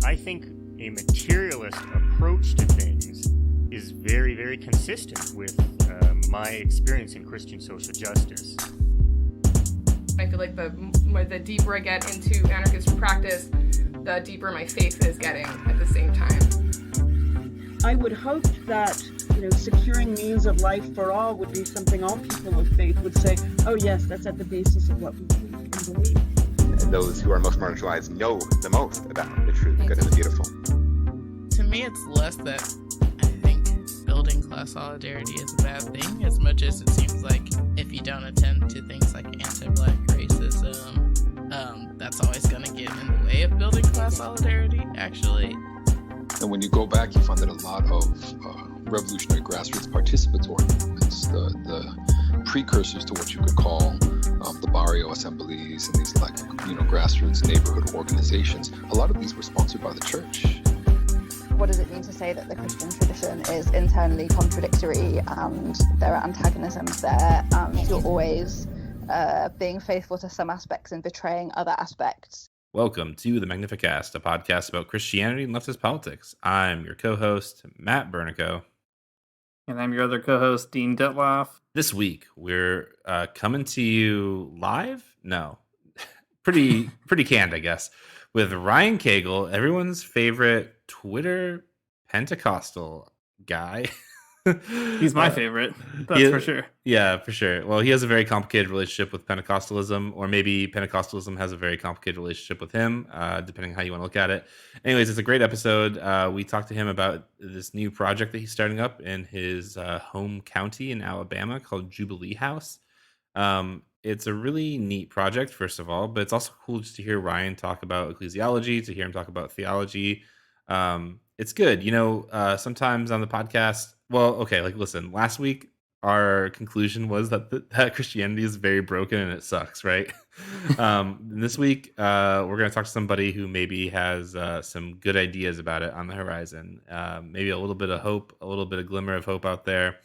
I think a materialist approach to things is very, very consistent with my experience in Christian social justice. I feel like the deeper I get into anarchist practice, the deeper my faith is getting at the same time. I would hope that, securing means of life for all would be something all people of faith would say, oh yes, that's at the basis of what we believe. Those who are most marginalized know the most about the true, the good, and the beautiful. To me, it's less that I think building class solidarity is a bad thing, as much as it seems like if you don't attend to things like anti-Black racism, that's always going to get in the way of building class solidarity, actually. And when you go back, you find that a lot of revolutionary grassroots participatory movements, the precursors to what you could call the barrio assemblies and these grassroots neighborhood organizations, a lot of these were sponsored by the church. What does it mean to say that the Christian tradition is internally contradictory and there are antagonisms there and you're always being faithful to some aspects and betraying other aspects? Welcome to the Magnificast, a podcast about Christianity and leftist politics. I'm your co-host, Matt Bernico. And I'm your other co-host, Dean Detloff. This week, we're coming to you live? No. pretty canned, I guess, with Ryan Cagle, everyone's favorite Twitter Pentecostal guy. He's my favorite, that's for sure. Yeah, for sure. Well, he has a very complicated relationship with Pentecostalism, or maybe Pentecostalism has a very complicated relationship with him, depending on how you want to look at it. Anyways, it's a great episode. We talked to him about this new project that he's starting up in his home county in Alabama called Jubilee House. It's a really neat project, first of all, but it's also cool just to hear Ryan talk about ecclesiology, to hear him talk about theology. It's good. Sometimes on the podcast, listen, last week, our conclusion was that Christianity is very broken and it sucks, right? This week, we're going to talk to somebody who maybe has some good ideas about it on the horizon. Maybe a little bit of hope, a little bit of glimmer of hope out there.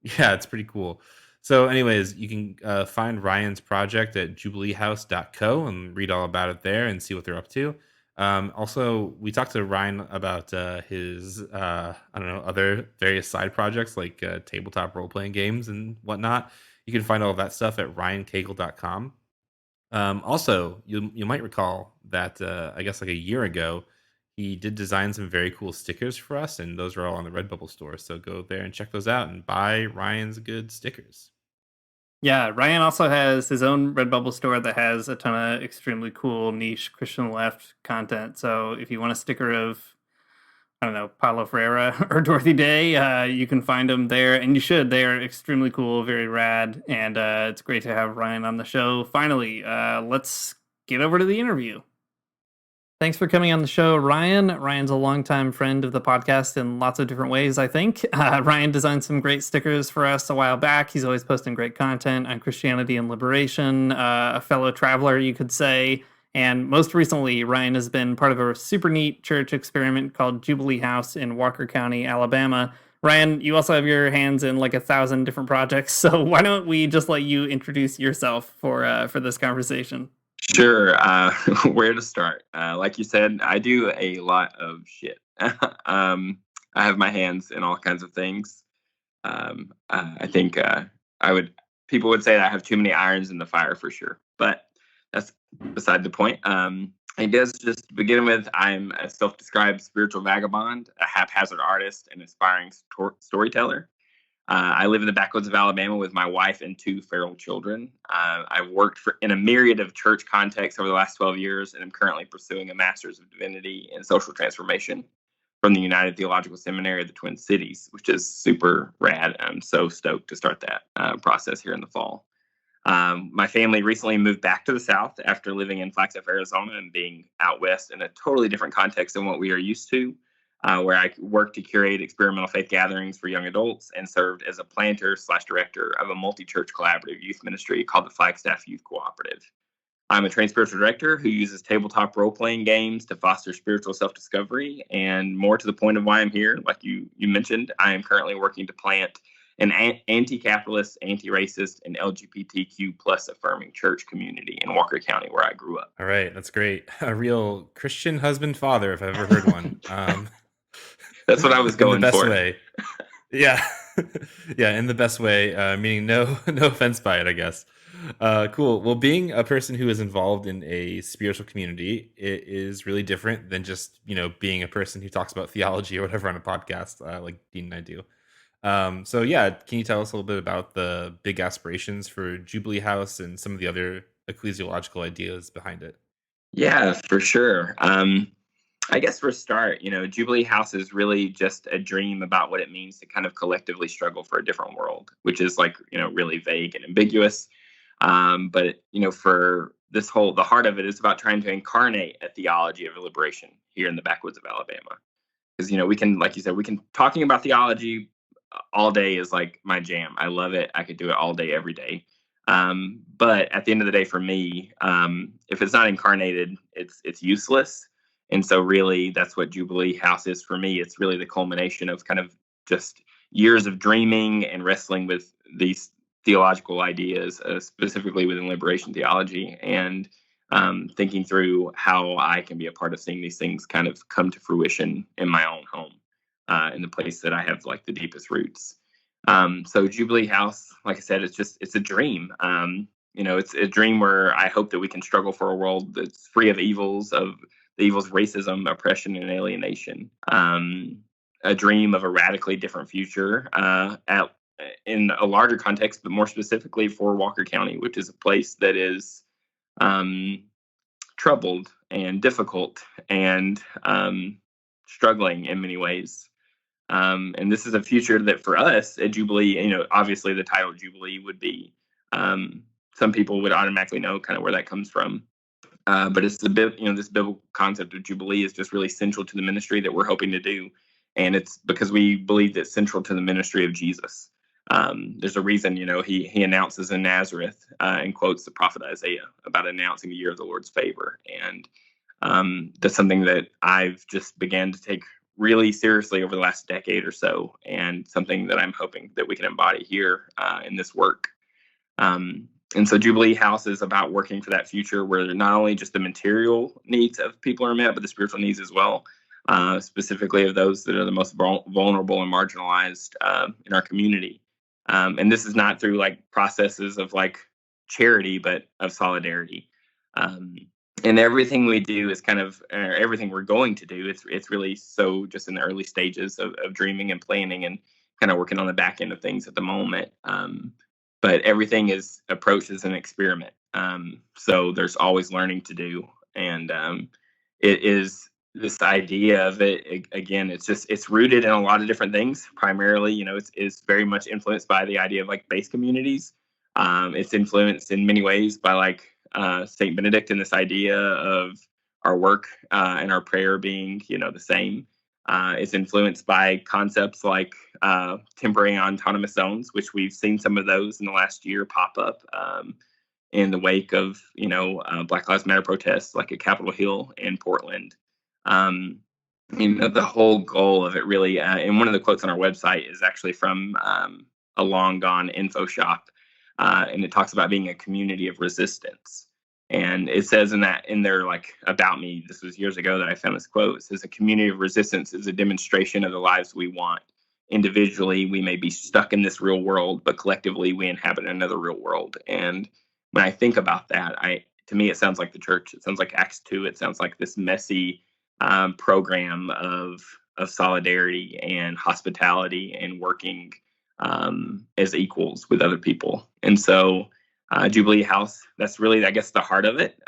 It's pretty cool. So anyways, you can find Ryan's project at jubileehouse.co and read all about it there and see what they're up to. Also, we talked to Ryan about his, other various side projects like tabletop role-playing games and whatnot. You can find all of that stuff at ryancagle.com. Also, you might recall that, I guess like a year ago, he did design some very cool stickers for us, and those are all on the Redbubble store. So go there and check those out and buy Ryan's good stickers. Yeah, Ryan also has his own Redbubble store that has a ton of extremely cool niche Christian left content. So if you want a sticker of, Paulo Freire or Dorothy Day, you can find them there. And you should. They are extremely cool, very rad. And it's great to have Ryan on the show. Finally, let's get over to the interview. Thanks for coming on the show, Ryan. Ryan's a longtime friend of the podcast in lots of different ways, I think. Ryan designed some great stickers for us a while back. He's always posting great content on Christianity and liberation, a fellow traveler, you could say. And most recently, Ryan has been part of a super neat church experiment called Jubilee House in Walker County, Alabama. Ryan, you also have your hands in like 1,000 different projects. So why don't we just let you introduce yourself for this conversation? Sure. Where to start? Like you said, I do a lot of shit. I have my hands in all kinds of things. I think people would say that I have too many irons in the fire for sure, but that's beside the point. I guess just to begin with, I'm a self-described spiritual vagabond, a haphazard artist, and aspiring storyteller. I live in the backwoods of Alabama with my wife and 2 feral children. I've worked in a myriad of church contexts over the last 12 years, and I'm currently pursuing a Master's of Divinity in Social Transformation from the United Theological Seminary of the Twin Cities, which is super rad. I'm so stoked to start that process here in the fall. My family recently moved back to the South after living in Flagstaff, Arizona, and being out west in a totally different context than what we are used to. Where I worked to curate experimental faith gatherings for young adults and served as a planter/director of a multi-church collaborative youth ministry called the Flagstaff Youth Cooperative. I'm a trained spiritual director who uses tabletop role-playing games to foster spiritual self-discovery. And more to the point of why I'm here, like you mentioned, I am currently working to plant an anti-capitalist, anti-racist, and LGBTQ plus affirming church community in Walker County, where I grew up. All right, that's great. A real Christian husband father, if I've ever heard one. That's what I was going in the best for. way. Yeah, yeah, in the best way. Meaning no offense by it, I guess. Cool. Well, being a person who is involved in a spiritual community, it is really different than just being a person who talks about theology or whatever on a podcast, like Dean and I do. So yeah, can you tell us a little bit about the big aspirations for Jubilee House and some of the other ecclesiological ideas behind it? Yeah, for sure. I guess for a start, Jubilee House is really just a dream about what it means to kind of collectively struggle for a different world, which is like, really vague and ambiguous. But for the heart of it is about trying to incarnate a theology of liberation here in the backwoods of Alabama. Because, we can, like you said, talking about theology all day is like my jam. I love it. I could do it all day, every day. But at the end of the day, for me, if it's not incarnated, it's useless. And so really that's what Jubilee House is for me. It's really the culmination of kind of just years of dreaming and wrestling with these theological ideas, specifically within liberation theology, and thinking through how I can be a part of seeing these things kind of come to fruition in my own home, in the place that I have like the deepest roots. So Jubilee House, like I said, it's a dream. It's a dream where I hope that we can struggle for a world that's free of the evils of racism, oppression, and alienation. A dream of a radically different future in a larger context, but more specifically for Walker County, which is a place that is troubled and difficult and struggling in many ways. And this is a future that for us at Jubilee, obviously the title Jubilee would be, some people would automatically know kind of where that comes from. But it's this biblical concept of Jubilee is just really central to the ministry that we're hoping to do. And it's because we believe that central to the ministry of Jesus. There's a reason, he announces in Nazareth and quotes the prophet Isaiah about announcing the year of the Lord's favor. And that's something that I've just began to take really seriously over the last decade or so, and something that I'm hoping that we can embody here in this work. And so Jubilee House is about working for that future where not only just the material needs of people are met, but the spiritual needs as well, specifically of those that are the most vulnerable and marginalized in our community. And this is not through like processes of like charity, but of solidarity. And everything we do is kind of everything we're going to do. It's really so just in the early stages of dreaming and planning and kind of working on the back end of things at the moment. But everything is approached as an experiment. So there's always learning to do. And it is this idea of it, again, it's rooted in a lot of different things. Primarily, it's very much influenced by the idea of like base communities. It's influenced in many ways by like Saint Benedict and this idea of our work and our prayer being, the same. It's influenced by concepts like temporary autonomous zones, which we've seen some of those in the last year pop up in the wake of, Black Lives Matter protests like at Capitol Hill in Portland. The whole goal of it really, and one of the quotes on our website is actually from a long gone info shop. And it talks about being a community of resistance. And it says in their like about me, this was years ago that I found this quote. It says a community of resistance is a demonstration of the lives we want. Individually, we may be stuck in this real world, but collectively we inhabit another real world. And when I think about that, to me, it sounds like the church. It sounds like Acts 2. It sounds like this messy program of solidarity and hospitality and working as equals with other people. And so Jubilee House, that's really, I guess, the heart of it.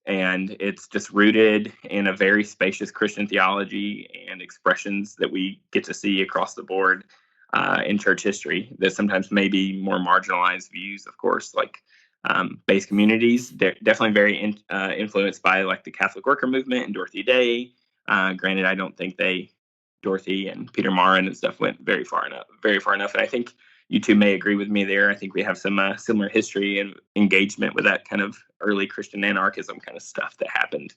And it's just rooted in a very spacious Christian theology and expressions that we get to see across the board in church history that sometimes may be more marginalized views, of course, like base communities, definitely very influenced by like the Catholic worker movement and Dorothy Day. Granted, I don't think Dorothy and Peter Marin and stuff went very far enough. And I think you two may agree with me there. I think we have some similar history and engagement with that kind of early Christian anarchism kind of stuff that happened.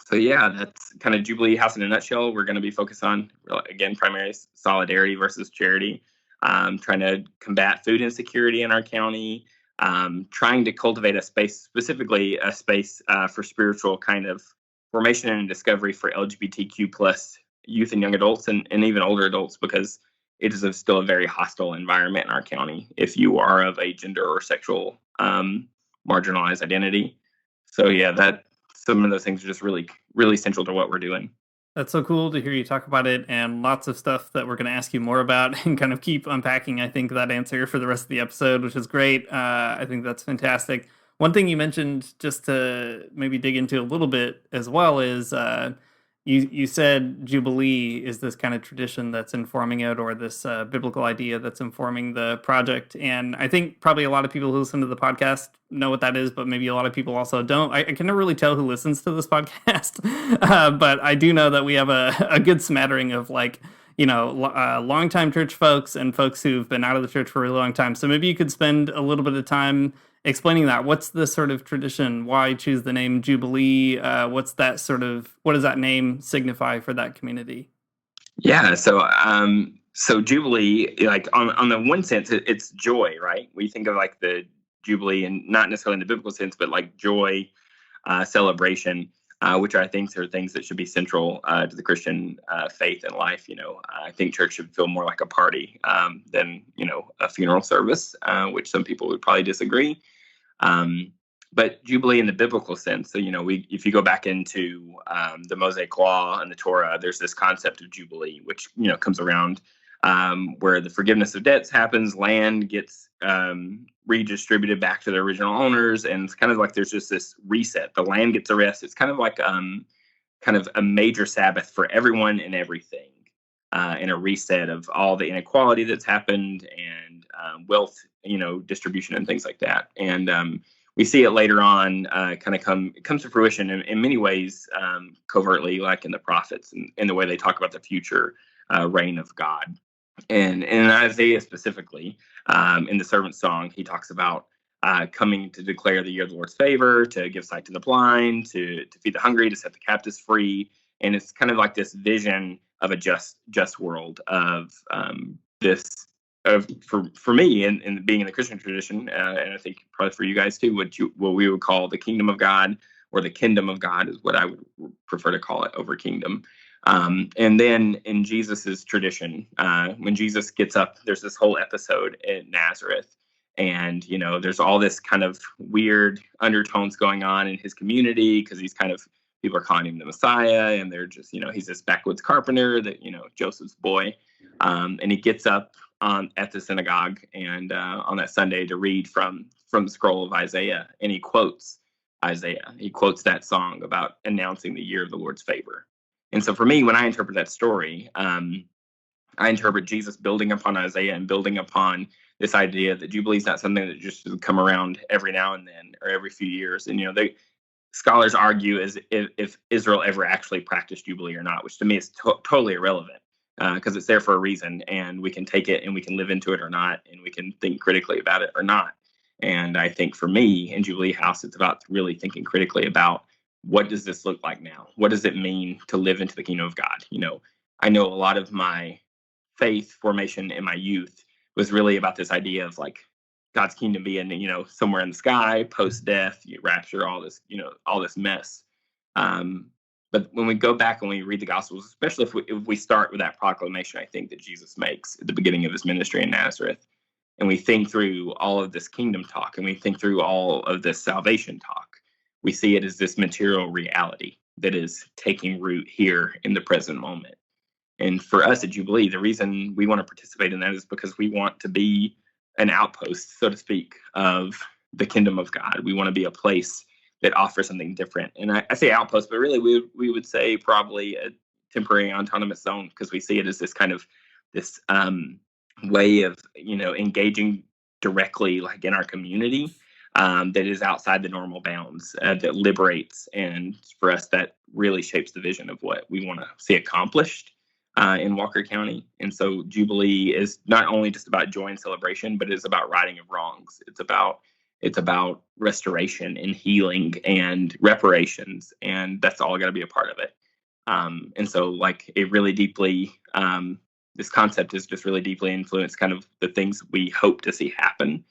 So yeah, that's kind of Jubilee House in a nutshell. We're going to be focused on, again, primarily solidarity versus charity, trying to combat food insecurity in our county, trying to cultivate a space, specifically a space for spiritual kind of formation and discovery for LGBTQ plus youth and young adults and even older adults, because it is still a very hostile environment in our county if you are of a gender or sexual marginalized identity. So yeah, that some of those things are just really, really central to what we're doing. That's so cool to hear you talk about it, and lots of stuff that we're going to ask you more about and kind of keep unpacking, I think, that answer for the rest of the episode, which is great. I think that's fantastic. One thing you mentioned, just to maybe dig into a little bit as well, is you said Jubilee is this kind of tradition that's informing it, or this biblical idea that's informing the project. And I think probably a lot of people who listen to the podcast know what that is, but maybe a lot of people also don't. I can never really tell who listens to this podcast, but I do know that we have a good smattering of longtime church folks and folks who've been out of the church for a really long time. So maybe you could spend a little bit of time explaining that. What's the sort of tradition? Why choose the name Jubilee? What does that name signify for that community? Yeah, so Jubilee, like on the one sense, it's joy, right? We think of like the Jubilee, and not necessarily in the biblical sense, but like joy, celebration, which I think are things that should be central to the Christian faith and life. I think church should feel more like a party than a funeral service, which some people would probably disagree. But Jubilee in the biblical sense, so if you go back into the Mosaic Law and the Torah, there's this concept of Jubilee, which comes around where the forgiveness of debts happens, land gets redistributed back to the original owners, and it's kind of like there's just this reset. The land gets a rest. It's kind of like kind of a major Sabbath for everyone and everything, and a reset of all the inequality that's happened and wealth, distribution and things like that. And we see it later on it comes to fruition in many ways, covertly, like in the prophets and in the way they talk about the future reign of God. And in Isaiah specifically, in the servant song, he talks about coming to declare the year of the Lord's favor, to give sight to the blind, to feed the hungry, to set the captives free. And it's kind of like this vision of a just world of this. For me, and being in the Christian tradition, and I think probably for you guys too, what we would call the kingdom of God, or the kingdom of God is what I would prefer to call it over kingdom. And then in Jesus's tradition, when Jesus gets up, there's this whole episode at Nazareth, and there's all this kind of weird undertones going on in his community, because people are calling him the Messiah, and they're just he's this backwoods carpenter that Joseph's boy, and he gets up at the synagogue and on that Sunday to read from the scroll of Isaiah, and he quotes Isaiah. He quotes that song about announcing the year of the Lord's favor. And so for me, when I interpret that story, I interpret Jesus building upon Isaiah and building upon this idea that Jubilee is not something that just would come around every now and then or every few years. And scholars argue as if Israel ever actually practiced Jubilee or not, which to me is totally irrelevant. Because it's there for a reason, and we can take it and we can live into it or not, and we can think critically about it or not. And I think for me in Jubilee House, it's about really thinking critically about, what does this look like now? What does it mean to live into the kingdom of God? I know a lot of my faith formation in my youth was really about this idea of like God's kingdom being, somewhere in the sky, post-death, rapture, all this mess. But when we go back and we read the Gospels, especially if we start with that proclamation, I think that Jesus makes at the beginning of his ministry in Nazareth, and we think through all of this kingdom talk, and we think through all of this salvation talk, we see it as this material reality that is taking root here in the present moment. And for us at Jubilee, the reason we want to participate in that is because we want to be an outpost, so to speak, of the kingdom of God. We want to be a place that offers something different. And I say outpost, but really we would say probably a temporary autonomous zone, because we see it as this kind of this way of engaging directly, like in our community, that is outside the normal bounds, that liberates. And for us, that really shapes the vision of what we want to see accomplished in Walker County. And so Jubilee is not only just about joy and celebration, but it's about righting of wrongs. It's about It's about restoration and healing and reparations, and that's all got to be a part of it. And so, like, it really deeply, this concept is just really deeply influenced kind of the things we hope to see happen.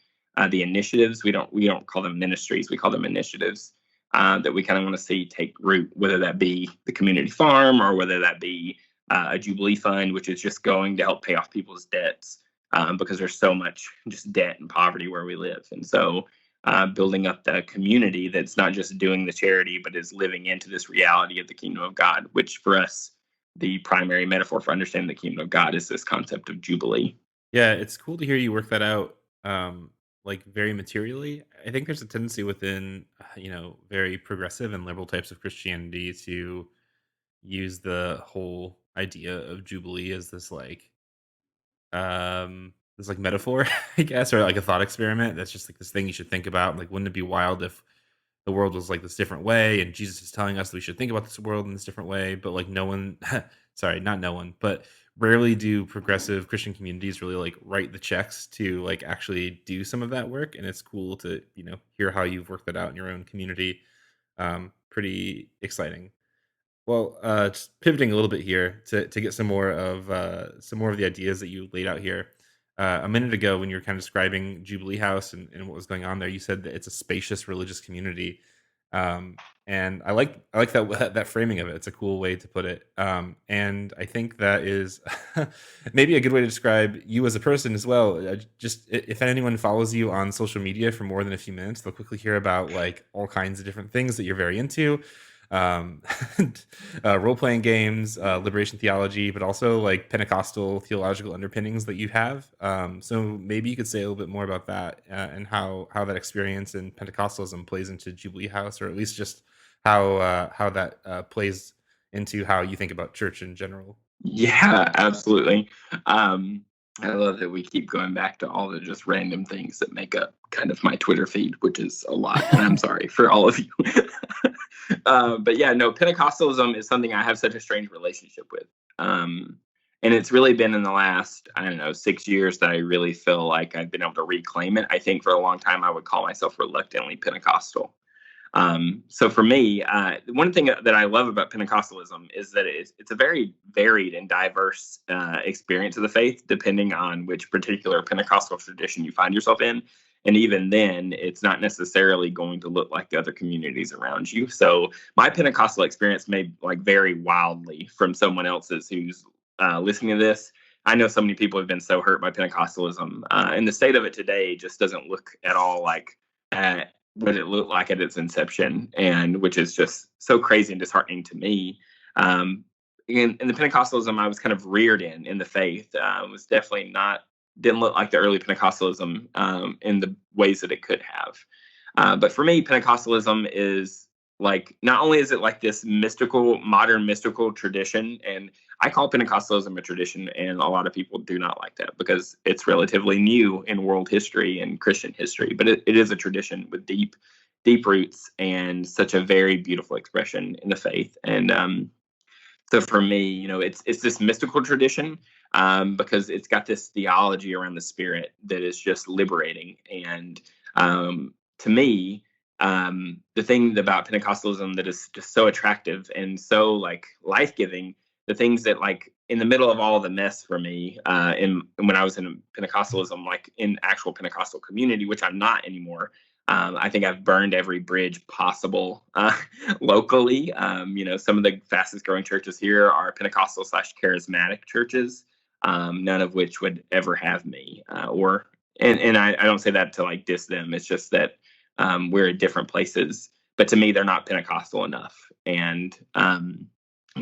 The initiatives, we don't call them ministries, we call them initiatives, that we kind of want to see take root, whether that be the community farm or whether that be a Jubilee fund, which is just going to help pay off people's debts, because there's so much just debt and poverty where we live. And so, building up the community that's not just doing the charity, but is living into this reality of the kingdom of God, which for us, the primary metaphor for understanding the kingdom of God is this concept of Jubilee. Yeah, it's cool to hear you work that out, like very materially. I think there's a tendency within, very progressive and liberal types of Christianity to use the whole idea of Jubilee as this like metaphor, I guess, or like a thought experiment. That's just like this thing you should think about. Like, wouldn't it be wild if the world was like this different way? And Jesus is telling us that we should think about this world in this different way. But like, no one, sorry, not no one, but rarely do progressive Christian communities really like write the checks to like actually do some of that work. And it's cool to, hear how you've worked that out in your own community. Pretty exciting. Well, just pivoting a little bit here to get some more of the ideas that you laid out here. A minute ago, when you were kind of describing Jubilee House and what was going on there, you said that it's a spacious religious community, and I like that that framing of it. It's a cool way to put it, and I think that is maybe a good way to describe you as a person as well. Just if anyone follows you on social media for more than a few minutes, they'll quickly hear about like all kinds of different things that you're very into, um, role-playing games, liberation theology, but also like Pentecostal theological underpinnings that you have. So maybe you could say a little bit more about that, and how that experience in Pentecostalism plays into Jubilee House, or at least just how that plays into how you think about church in general. Yeah, absolutely. I love that we keep going back to all the just random things that make up kind of my Twitter feed, which is a lot. And I'm sorry for all of you. But yeah, no, Pentecostalism is something I have such a strange relationship with. And it's really been in the last, 6 years that I really feel like I've been able to reclaim it. I think for a long time I would call myself reluctantly Pentecostal. So for me, one thing that I love about Pentecostalism is that it's a very varied and diverse experience of the faith, depending on which particular Pentecostal tradition you find yourself in. And even then, it's not necessarily going to look like the other communities around you. So my Pentecostal experience may like vary wildly from someone else's who's listening to this. I know so many people have been so hurt by Pentecostalism, and the state of it today just doesn't look at all like what it looked like at its inception, and which is just so crazy and disheartening to me. In the Pentecostalism I was kind of reared in the faith, was definitely didn't look like the early Pentecostalism in the ways that it could have. But for me, Pentecostalism is like, not only is it like this modern mystical tradition, and I call Pentecostalism a tradition, and a lot of people do not like that because it's relatively new in world history and Christian history, but it is a tradition with deep roots and such a very beautiful expression in the faith. And so for me, it's this mystical tradition, because it's got this theology around the Spirit that is just liberating. And to me, the thing about Pentecostalism that is just so attractive and so like life-giving, the things that like in the middle of all the mess for me, when I was in Pentecostalism, like in actual Pentecostal community, which I'm not anymore. I think I've burned every bridge possible locally. Some of the fastest growing churches here are Pentecostal / charismatic churches, none of which would ever have me. And I don't say that to like diss them. It's just that we're at different places. But to me, they're not Pentecostal enough. And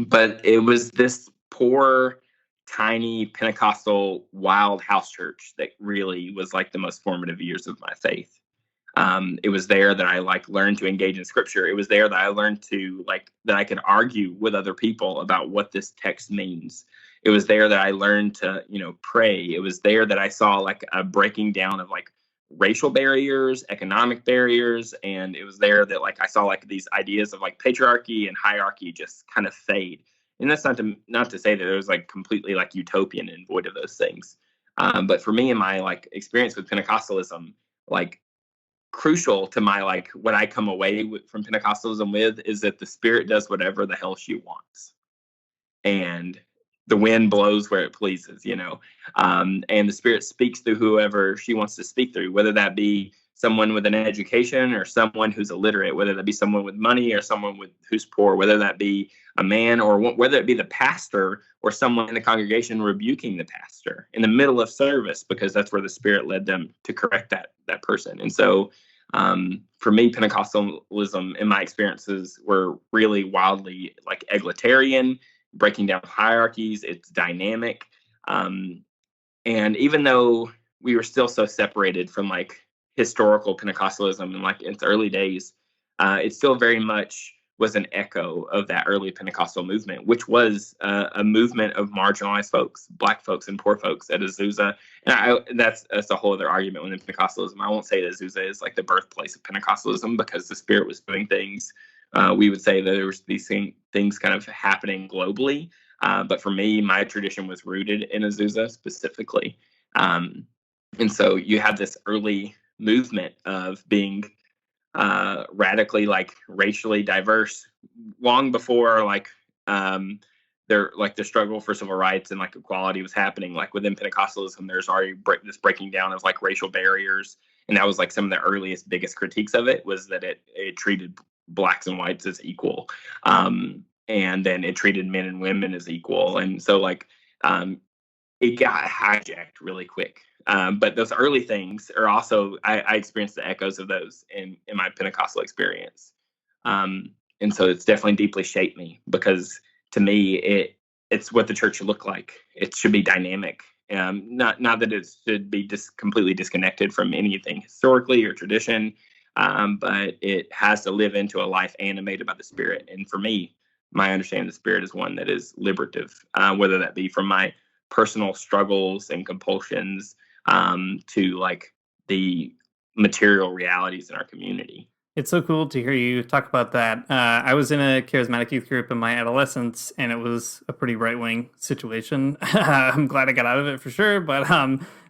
but it was this poor, tiny Pentecostal wild house church that really was like the most formative years of my faith. It was there that I like learned to engage in scripture. It was there that I learned to that I could argue with other people about what this text means. It was there that I learned to, pray. It was there that I saw like a breaking down of like racial barriers, economic barriers. And it was there that like I saw like these ideas of like patriarchy and hierarchy just kind of fade. And that's not to say that it was like completely like utopian and void of those things. But for me, in my like experience with Pentecostalism, like crucial to my, like, what I come away from Pentecostalism with is that the Spirit does whatever the hell she wants, and the wind blows where it pleases, and the Spirit speaks through whoever she wants to speak through, whether that be someone with an education or someone who's illiterate, whether that be someone with money or someone who's poor, whether that be a man or whether it be the pastor or someone in the congregation rebuking the pastor in the middle of service, because that's where the Spirit led them to correct that person. And so for me, Pentecostalism in my experiences were really wildly like egalitarian, breaking down hierarchies. It's dynamic. And even though we were still so separated from like historical Pentecostalism and like its early days, it still very much was an echo of that early Pentecostal movement, which was a movement of marginalized folks, Black folks and poor folks at Azusa. And that's a whole other argument within Pentecostalism. I won't say that Azusa is like the birthplace of Pentecostalism, because the Spirit was doing things. We would say that there was these things kind of happening globally. But for me, my tradition was rooted in Azusa specifically. And so you had this early movement of being radically like racially diverse long before like the struggle for civil rights and like equality was happening. Like within Pentecostalism, there's already this breaking down of like racial barriers, and that was like some of the earliest, biggest critiques of it, was that it treated Blacks and whites as equal, and then it treated men and women as equal, and so like it got hijacked really quick. But those early things are also, I experienced the echoes of those in my Pentecostal experience. And so it's definitely deeply shaped me, because to me, it's what the church should look like. It should be dynamic. Not that it should be completely disconnected from anything historically or tradition, but it has to live into a life animated by the Spirit. And for me, my understanding of the Spirit is one that is liberative, whether that be from my personal struggles and compulsions to like the material realities in our community. It's so cool to hear you talk about that. I was in a charismatic youth group in my adolescence, and it was a pretty right-wing situation. I'm glad I got out of it for sure, but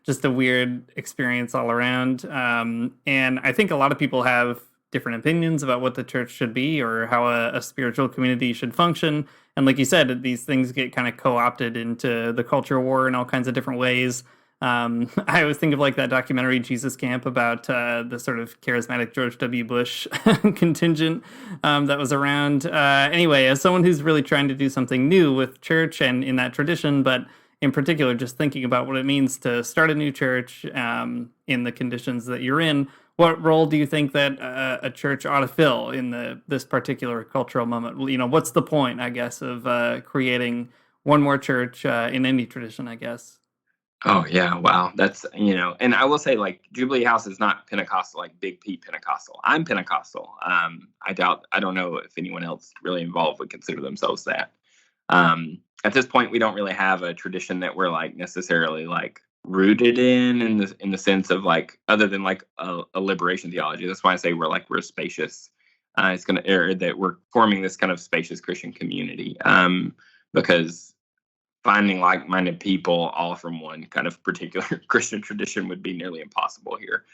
just a weird experience all around. And I think a lot of people have different opinions about what the church should be or how a spiritual community should function. And like you said, these things get kind of co-opted into the culture war in all kinds of different ways. I always think of like that documentary Jesus Camp about the sort of charismatic George W. Bush contingent that was around. Anyway, as someone who's really trying to do something new with church and in that tradition, but in particular, just thinking about what it means to start a new church in the conditions that you're in, what role do you think that a church ought to fill in this particular cultural moment? You know, what's the point, I guess, of creating one more church in any tradition, I guess? Oh yeah, wow. That's, and I will say like Jubilee House is not Pentecostal, like Big P Pentecostal. I'm Pentecostal. I don't know if anyone else really involved would consider themselves that. At this point, we don't really have a tradition that we're like necessarily like rooted in the sense of like, other than like a liberation theology. That's why I say we're spacious. That we're forming this kind of spacious Christian community. Because finding like-minded people all from one kind of particular Christian tradition would be nearly impossible here.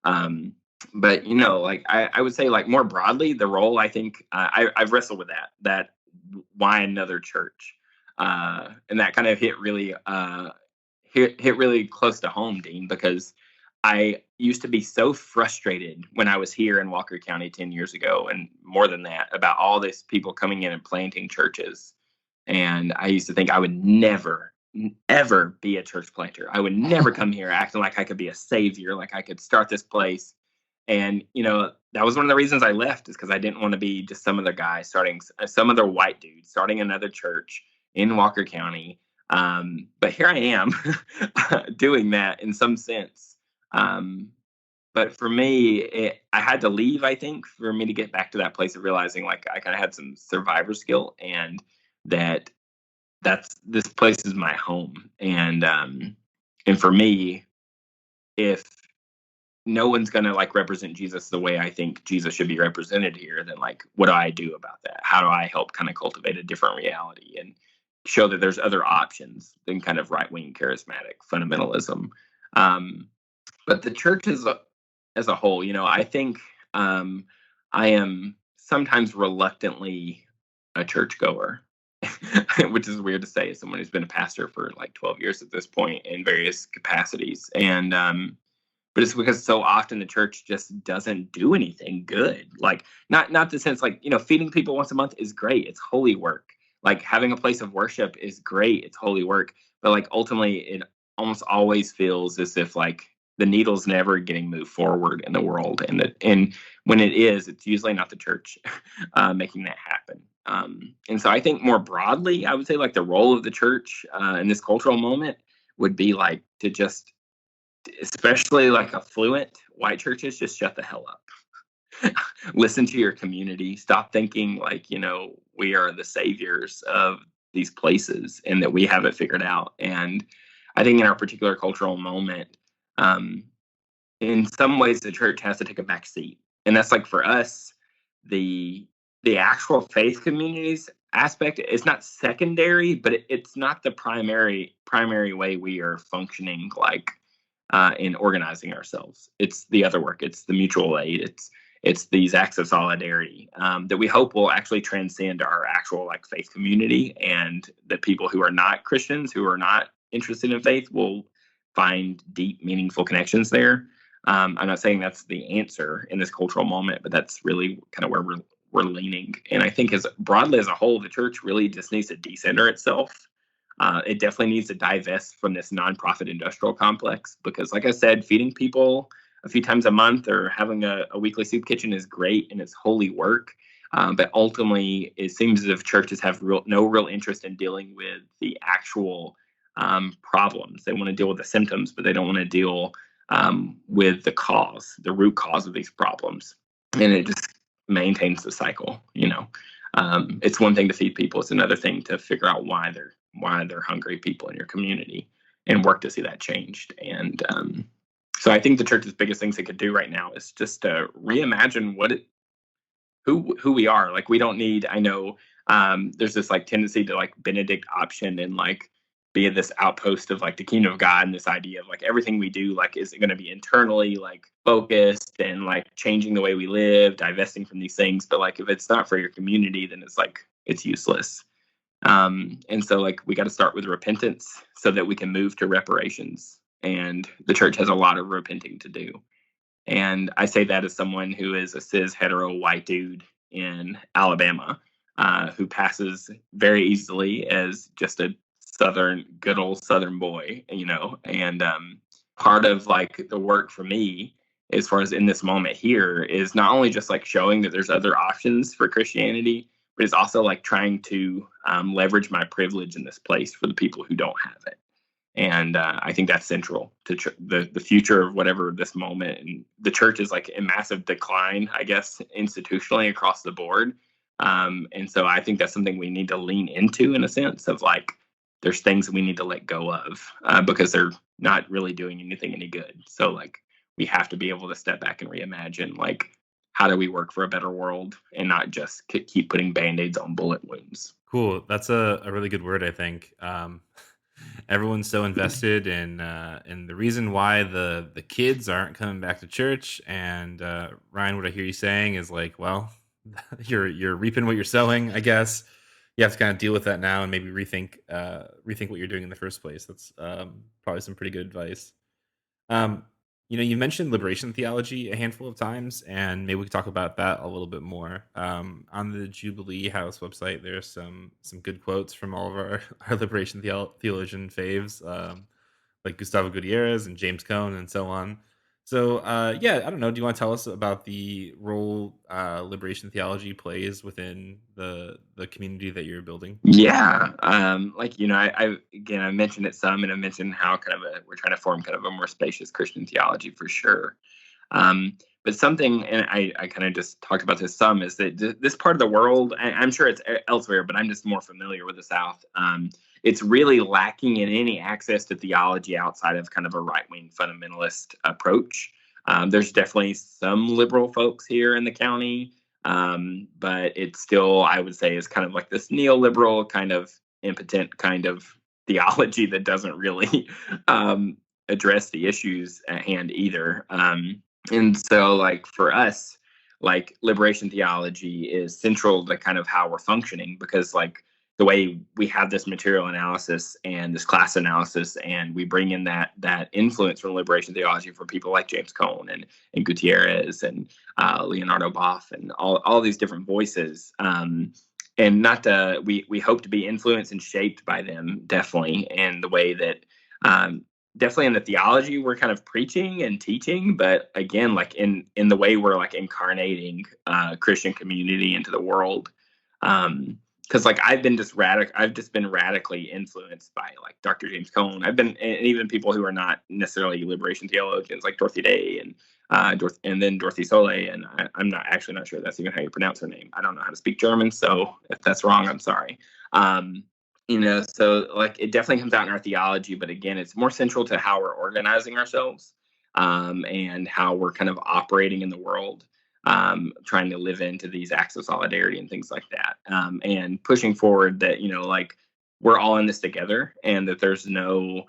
But like I would say like more broadly, the role, I think I've wrestled with that why another church, and that kind of hit really close to home, Dean, because I used to be so frustrated when I was here in Walker County 10 years ago, and more than that, about all these people coming in and planting churches. And I used to think I would never, ever be a church planter. I would never come here acting like I could be a savior, like I could start this place. And, that was one of the reasons I left, is because I didn't want to be just some other guy some other white dude starting another church in Walker County. But here I am doing that in some sense. But for me, I had to leave, I think, for me to get back to that place of realizing like I kind of had some survivor skill, and this place is my home. And for me, if no one's going to like represent Jesus the way I think Jesus should be represented here, then like, what do I do about that? How do I help kind of cultivate a different reality and show that there's other options than kind of right-wing charismatic fundamentalism? But the church is as a whole, I think I am sometimes reluctantly a churchgoer, which is weird to say as someone who's been a pastor for like 12 years at this point in various capacities. And but it's because so often the church just doesn't do anything good. Like not the sense like, feeding people once a month is great. It's holy work. Like having a place of worship is great. It's holy work. But like ultimately it almost always feels as if like the needle's never getting moved forward in the world. And when it is, it's usually not the church making that happen. And so I think more broadly, I would say like the role of the church in this cultural moment would be like to just, especially like affluent white churches, just shut the hell up. Listen to your community. Stop thinking like, we are the saviors of these places and that we have it figured out. And I think in our particular cultural moment, in some ways the church has to take a back seat. And that's like for us, the actual faith communities aspect is not secondary, but it's not the primary way we are functioning like in organizing ourselves. It's the other work. It's the mutual aid. It's these acts of solidarity that we hope will actually transcend our actual like faith community, and that people who are not Christians, who are not interested in faith, will find deep, meaningful connections there. I'm not saying that's the answer in this cultural moment, but that's really kind of where we're leaning. And I think as broadly as a whole, the church really just needs to decenter itself. It definitely needs to divest from this nonprofit industrial complex, because like I said, feeding people a few times a month or having a weekly soup kitchen is great and it's holy work. But ultimately, it seems as if churches have no real interest in dealing with the actual problems. They want to deal with the symptoms, but they don't want to deal with the root cause of these problems. And it just maintains the cycle. It's one thing to feed people. It's another thing to figure out why they're hungry people in your community and work to see that changed. And so I think the church's biggest things it could do right now is just to reimagine who we are. Like we don't need, I know there's this like tendency to like Benedict option and like be this outpost of like the kingdom of God, and this idea of like everything we do, like, is it going to be internally like focused and like changing the way we live, divesting from these things. But like, if it's not for your community, then it's useless. And so like, we got to start with repentance so that we can move to reparations. And the church has a lot of repenting to do. And I say that as someone who is a cis hetero white dude in Alabama, who passes very easily as just a good old Southern boy, and part of like the work for me as far as in this moment here is not only just like showing that there's other options for Christianity, but it's also like trying to leverage my privilege in this place for the people who don't have it. And I think that's central to the future of whatever this moment. And the church is like in massive decline, I guess, institutionally across the board. And so I think that's something we need to lean into, in a sense of like, there's things that we need to let go of because they're not really doing anything any good. So like, we have to be able to step back and reimagine, like, how do we work for a better world and not just keep putting Band-Aids on bullet wounds. Cool. That's a really good word, I think. Everyone's so invested in the reason why the kids aren't coming back to church. And Ryan, what I hear you saying is like, well, you're reaping what you're sowing, I guess. You have to kind of deal with that now and maybe rethink what you're doing in the first place. That's probably some pretty good advice. You mentioned liberation theology a handful of times, and maybe we could talk about that a little bit more. On the Jubilee House website, there's some good quotes from all of our liberation theologian faves, like Gustavo Gutierrez and James Cone and so on. So, I don't know. Do you want to tell us about the role liberation theology plays within the community that you're building? Yeah. I mentioned it some, and I mentioned how we're trying to form kind of a more spacious Christian theology for sure. But something, and I kind of just talked about this some, is that this part of the world, I'm sure it's elsewhere, but I'm just more familiar with the South. It's really lacking in any access to theology outside of kind of a right-wing fundamentalist approach. There's definitely some liberal folks here in the county, but it's still, I would say, is kind of like this neoliberal kind of impotent kind of theology that doesn't really address the issues at hand either. And so, like, for us, like, liberation theology is central to kind of how we're functioning, because, like, the way we have this material analysis and this class analysis, and we bring in that influence from liberation theology from people like James Cone and Gutierrez and Leonardo Boff and all these different voices. And not to, we hope to be influenced and shaped by them, definitely, in the way that definitely in the theology we're kind of preaching and teaching, but again, like in the way we're like incarnating Christian community into the world. Because like I've just been radically influenced by like Dr. James Cone. And even people who are not necessarily liberation theologians, like Dorothy Day and then Dorothy Soleil, and I'm not sure that's even how you pronounce her name. I don't know how to speak German, so if that's wrong, I'm sorry. So like it definitely comes out in our theology, but again, it's more central to how we're organizing ourselves and how we're kind of operating in the world, trying to live into these acts of solidarity and things like that, and pushing forward that, like we're all in this together, and that there's no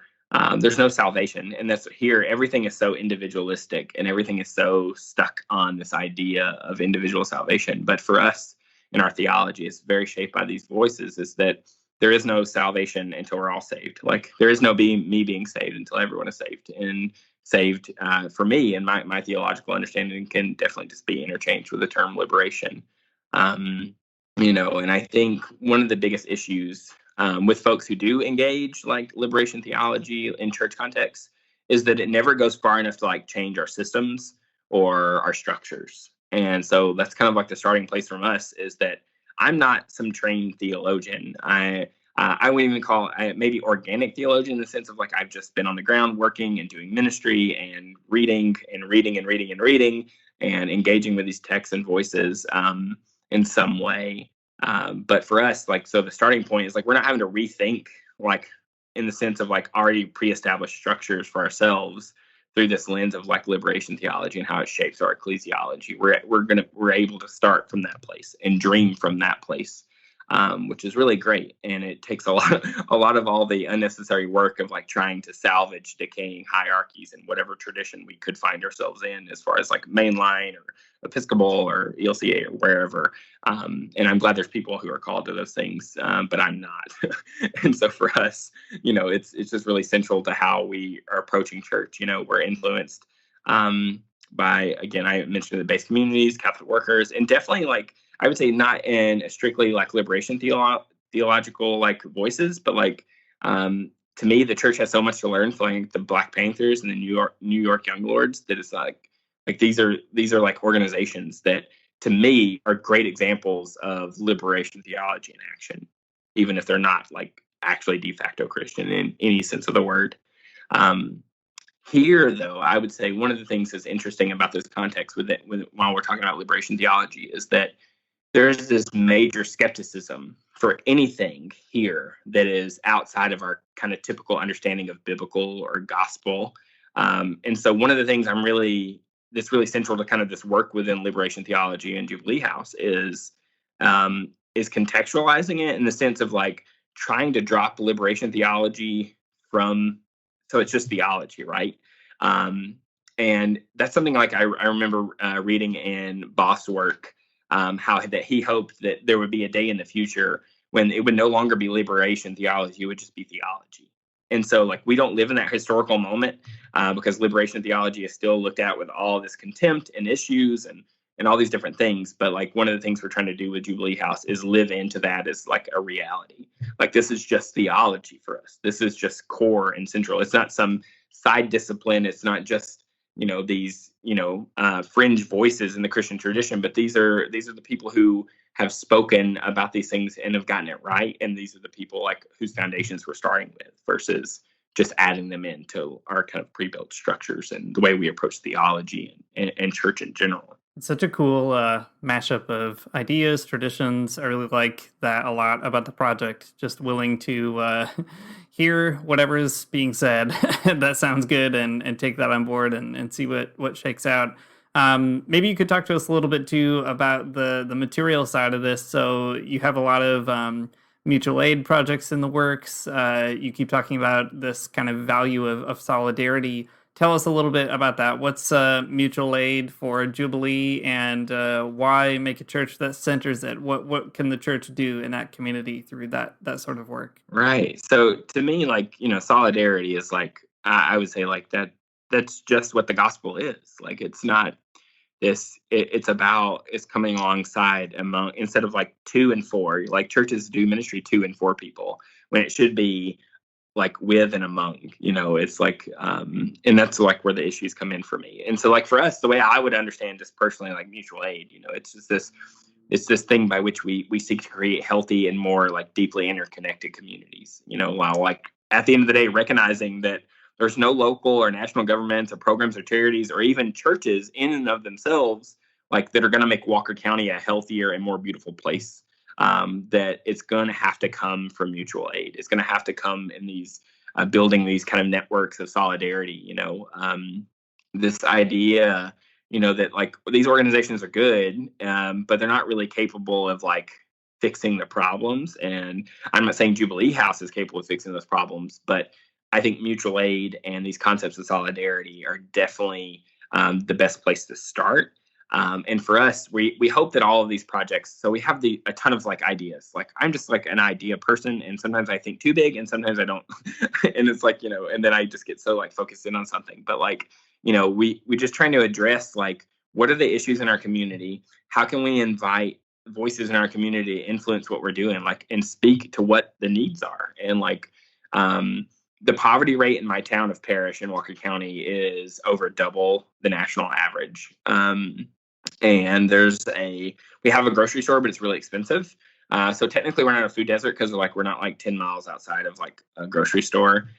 salvation. And that's here, everything is so individualistic and everything is so stuck on this idea of individual salvation. But for us in our theology, it's very shaped by these voices, is that there is no salvation until we're all saved. Like there is no me being saved until everyone is saved. And saved for me and my theological understanding can definitely just be interchanged with the term liberation. And I think one of the biggest issues with folks who do engage like liberation theology in church contexts is that it never goes far enough to like change our systems or our structures. And so that's kind of like the starting place from us, is that I'm not some trained theologian. I wouldn't even call it maybe organic theologian, in the sense of like I've just been on the ground working and doing ministry and reading and engaging with these texts and voices in some way. But for us, like, so the starting point is like we're not having to rethink, like in the sense of like already pre-established structures for ourselves through this lens of like liberation theology and how it shapes our ecclesiology. We're able to start from that place and dream from that place, which is really great. And it takes a lot of all the unnecessary work of like trying to salvage decaying hierarchies in whatever tradition we could find ourselves in, as far as like mainline or Episcopal or ELCA or wherever. And I'm glad there's people who are called to those things, but I'm not. And so for us, it's just really central to how we are approaching church. We're influenced by, again, I mentioned the base communities, Catholic workers, and definitely like, I would say not in strictly like liberation theological like voices, but like to me, the church has so much to learn from like the Black Panthers and the New York Young Lords, that it's like these are like organizations that to me are great examples of liberation theology in action, even if they're not like actually de facto Christian in any sense of the word. Here, though, I would say one of the things that's interesting about this context while we're talking about liberation theology is that there's this major skepticism for anything here that is outside of our kind of typical understanding of biblical or gospel. And so one of the things that's really central to kind of this work within liberation theology and Jubilee House is contextualizing it in the sense of like trying to drop liberation theology so it's just theology, right? And that's something like I remember reading in Boss' work, how that he hoped that there would be a day in the future when it would no longer be liberation theology, it would just be theology. And so like we don't live in that historical moment because liberation theology is still looked at with all this contempt and issues and all these different things. But like one of the things we're trying to do with Jubilee House is live into that as like a reality. Like this is just theology for us. This is just core and central. It's not some side discipline. It's not just, these, fringe voices in the Christian tradition, but these are the people who have spoken about these things and have gotten it right. And these are the people like whose foundations we're starting with versus just adding them into our kind of pre-built structures and the way we approach theology and church in general. It's such a cool mashup of ideas, traditions. I really like that a lot about the project. Just willing to hear whatever is being said that sounds good and take that on board and see what shakes out. Maybe you could talk to us a little bit too about the material side of this. So you have a lot of mutual aid projects in the works. You keep talking about this kind of value of solidarity. tell us a little bit about that. What's mutual aid for Jubilee, and why make a church that centers it? What can the church do in that community through that sort of work? Right. So to me, like, solidarity is like, I would say like that's just what the gospel is. Like, it's not it's coming alongside among, instead of like 2 and 4, like churches do ministry 2 and 4 people when it should be like with and among, it's like, and that's like where the issues come in for me. And so like for us, the way I would understand just personally, like mutual aid, it's just this thing by which we seek to create healthy and more like deeply interconnected communities, while like at the end of the day, recognizing that there's no local or national governments or programs or charities or even churches in and of themselves like that are going to make Walker County a healthier and more beautiful place. That it's going to have to come from mutual aid. It's going to have to come in these building these kind of networks of solidarity. This idea, that like these organizations are good, but they're not really capable of like fixing the problems. And I'm not saying Jubilee House is capable of fixing those problems, but I think mutual aid and these concepts of solidarity are definitely the best place to start. And for us, we hope that all of these projects, so we have a ton of like ideas. Like I'm just like an idea person, and sometimes I think too big and sometimes I don't. And it's like, and then I just get so like focused in on something. But like, we just trying to address like, what are the issues in our community? How can we invite voices in our community to influence what we're doing, like, and speak to what the needs are? And like, the poverty rate in my town of Parrish in Walker County is over double the national average. And we have a grocery store, but it's really expensive. So technically we're not a food desert because we're not like 10 miles outside of like a grocery store.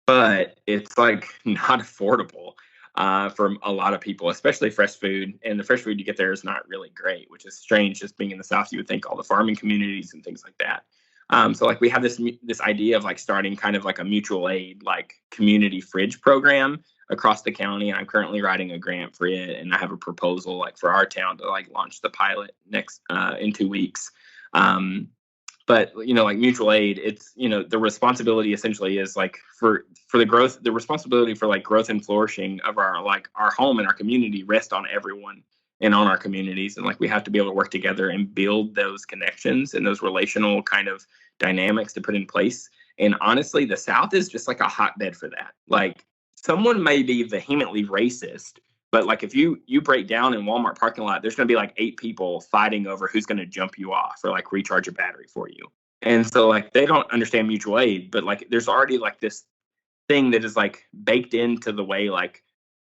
But it's like not affordable for a lot of people, especially fresh food. And the fresh food you get there is not really great, which is strange. Just being in the South, you would think all the farming communities and things like that. So like we have this idea of like starting kind of like a mutual aid, like community fridge program across the county. And I'm currently writing a grant for it. And I have a proposal like for our town to like launch the pilot next in 2 weeks. But, like mutual aid, it's, the responsibility essentially is like for the growth, the responsibility for like growth and flourishing of our home and our community rest on everyone and on our communities. And like, we have to be able to work together and build those connections and those relational kind of dynamics to put in place. And honestly, the South is just like a hotbed for that. Like, someone may be vehemently racist, but like if you break down in Walmart parking lot, there's going to be like 8 people fighting over who's going to jump you off or like recharge your battery for you. And so like they don't understand mutual aid, but like there's already like this thing that is like baked into the way like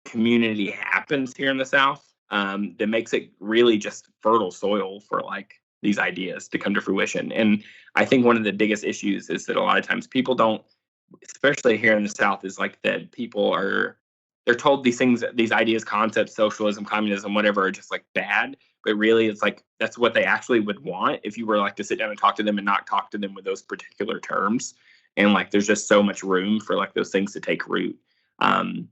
community happens here in the South, that makes it really just fertile soil for like these ideas to come to fruition. And I think one of the biggest issues is that a lot of times people don't, especially here in the South, is like that they're told these things, these ideas, concepts, socialism, communism, whatever, are just like bad. But really, it's like that's what they actually would want if you were like to sit down and talk to them and not talk to them with those particular terms. And like there's just so much room for like those things to take root. And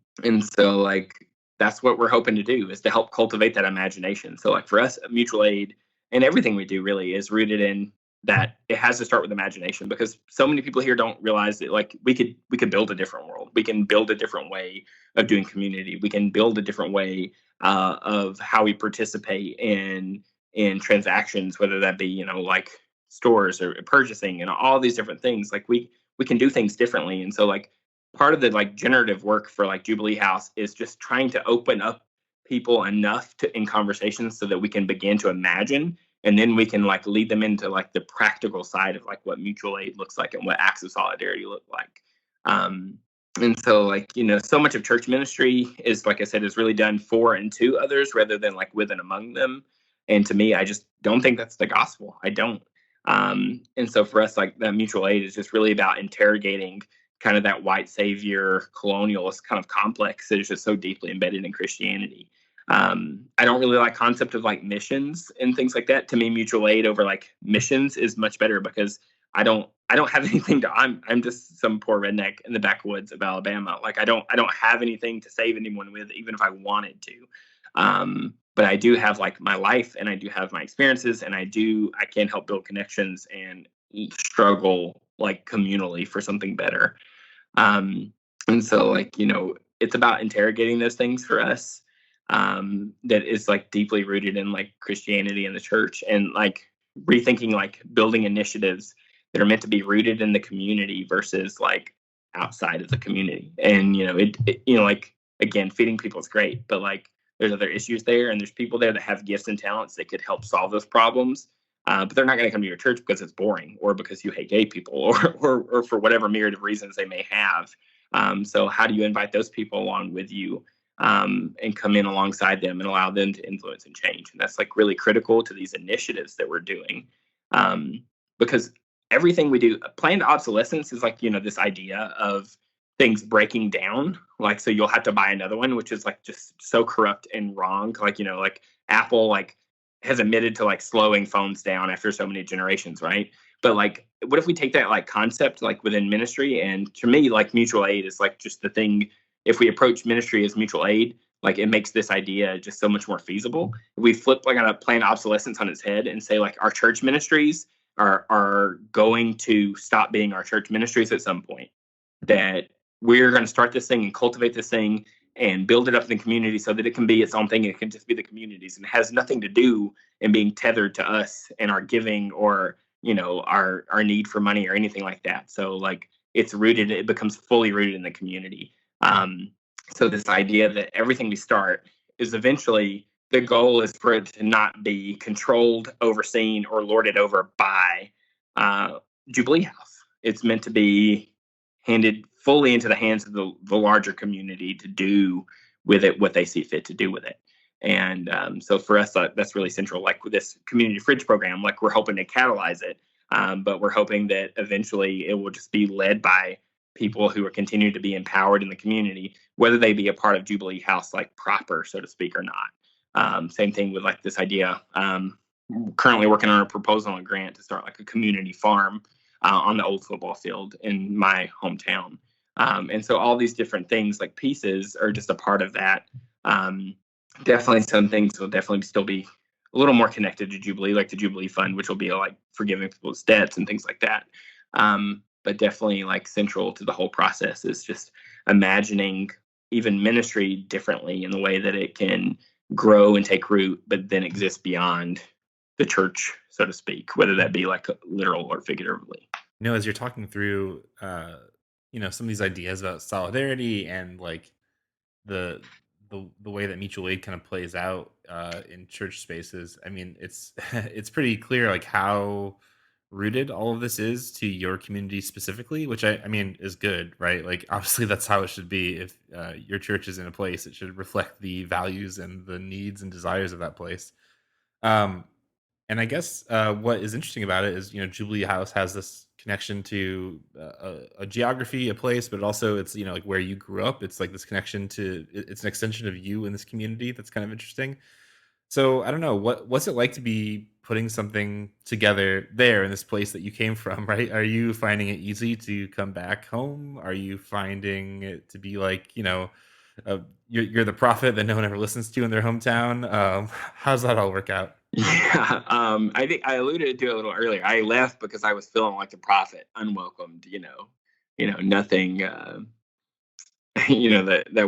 so like that's what we're hoping to do, is to help cultivate that imagination. So like for us, mutual aid and everything we do really is rooted in that it has to start with imagination, because so many people here don't realize that like we could build a different world. We can build a different way of doing community. We can build a different way of how we participate in transactions, whether that be, like stores or purchasing and all these different things. Like we can do things differently. And so like part of the like generative work for like Jubilee House is just trying to open up people enough in conversations so that we can begin to imagine. And then we can like lead them into like the practical side of like what mutual aid looks like and what acts of solidarity look like. And so like, so much of church ministry is, like I said, is really done for and to others rather than like with and among them. And to me, I just don't think that's the gospel. I don't. And so for us, like that mutual aid is just really about interrogating kind of that white savior colonialist kind of complex that is just so deeply embedded in Christianity. I don't really like concept of like missions and things like that. To me, mutual aid over like missions is much better, because I don't have anything to, I'm just some poor redneck in the backwoods of Alabama. Like I don't have anything to save anyone with, even if I wanted to. But I do have like my life, and I do have my experiences, and I can help build connections and struggle like communally for something better. And so, like, it's about interrogating those things for us, that is like deeply rooted in like Christianity and the church, and like rethinking like building initiatives that are meant to be rooted in the community versus like outside of the community. And like, again, feeding people is great, but like there's other issues there, and there's people there that have gifts and talents that could help solve those problems. But they're not going to come to your church because it's boring, or because you hate gay people, or for whatever myriad of reasons they may have. So how do you invite those people along with you, and come in alongside them and allow them to influence and change? And that's like really critical to these initiatives that we're doing, because everything we do, planned obsolescence is like, this idea of things breaking down. Like, so you'll have to buy another one, which is like just so corrupt and wrong. Like, like Apple like has admitted to like slowing phones down after so many generations, right? But like, what if we take that like concept like within ministry? And to me, like mutual aid is like just the thing. If we approach ministry as mutual aid, like it makes this idea just so much more feasible. If we flip like on a planned obsolescence on its head and say like our church ministries are going to stop being our church ministries at some point, that we're going to start this thing and cultivate this thing and build it up in the community so that it can be its own thing. And it can just be the communities, and it has nothing to do in being tethered to us and our giving, or our need for money or anything like that. So like it becomes fully rooted in the community. So this idea that everything we start is eventually, the goal is for it to not be controlled, overseen, or lorded over by Jubilee House. It's meant to be handed fully into the hands of the larger community to do with it what they see fit to do with it. And so for us, that's really central. Like with this community fridge program, like we're hoping to catalyze it, but we're hoping that eventually it will just be led by people who are continuing to be empowered in the community, whether they be a part of Jubilee House, like proper, so to speak, or not. Same thing with like this idea. Currently working on a proposal and grant to start like a community farm on the old football field in my hometown. And so all these different things, like pieces, are just a part of that. Definitely some things will definitely still be a little more connected to Jubilee, like the Jubilee Fund, which will be like forgiving people's debts and things like that. But definitely like central to the whole process is just imagining even ministry differently in the way that it can grow and take root, but then exist beyond the church, so to speak, whether that be like literal or figuratively. As you're talking through, some of these ideas about solidarity and like the way that mutual aid kind of plays out in church spaces. I mean, it's it's pretty clear like how rooted all of this is to your community specifically, which I mean is good, right? Like obviously that's how it should be. If your church is in a place, it should reflect the values and the needs and desires of that place. And I guess what is interesting about it is, Jubilee House has this connection to a geography, a place, but also it's, like where you grew up. It's like this connection to, it's an extension of you in this community. That's kind of interesting. So I don't know, what's it like to be putting something together there in this place that you came from, right? Are you finding it easy to come back home? Are you finding it to be like, you're the prophet that no one ever listens to in their hometown? How does that all work out? Yeah, I think I alluded to it a little earlier. I left because I was feeling like the prophet, unwelcomed. Nothing. That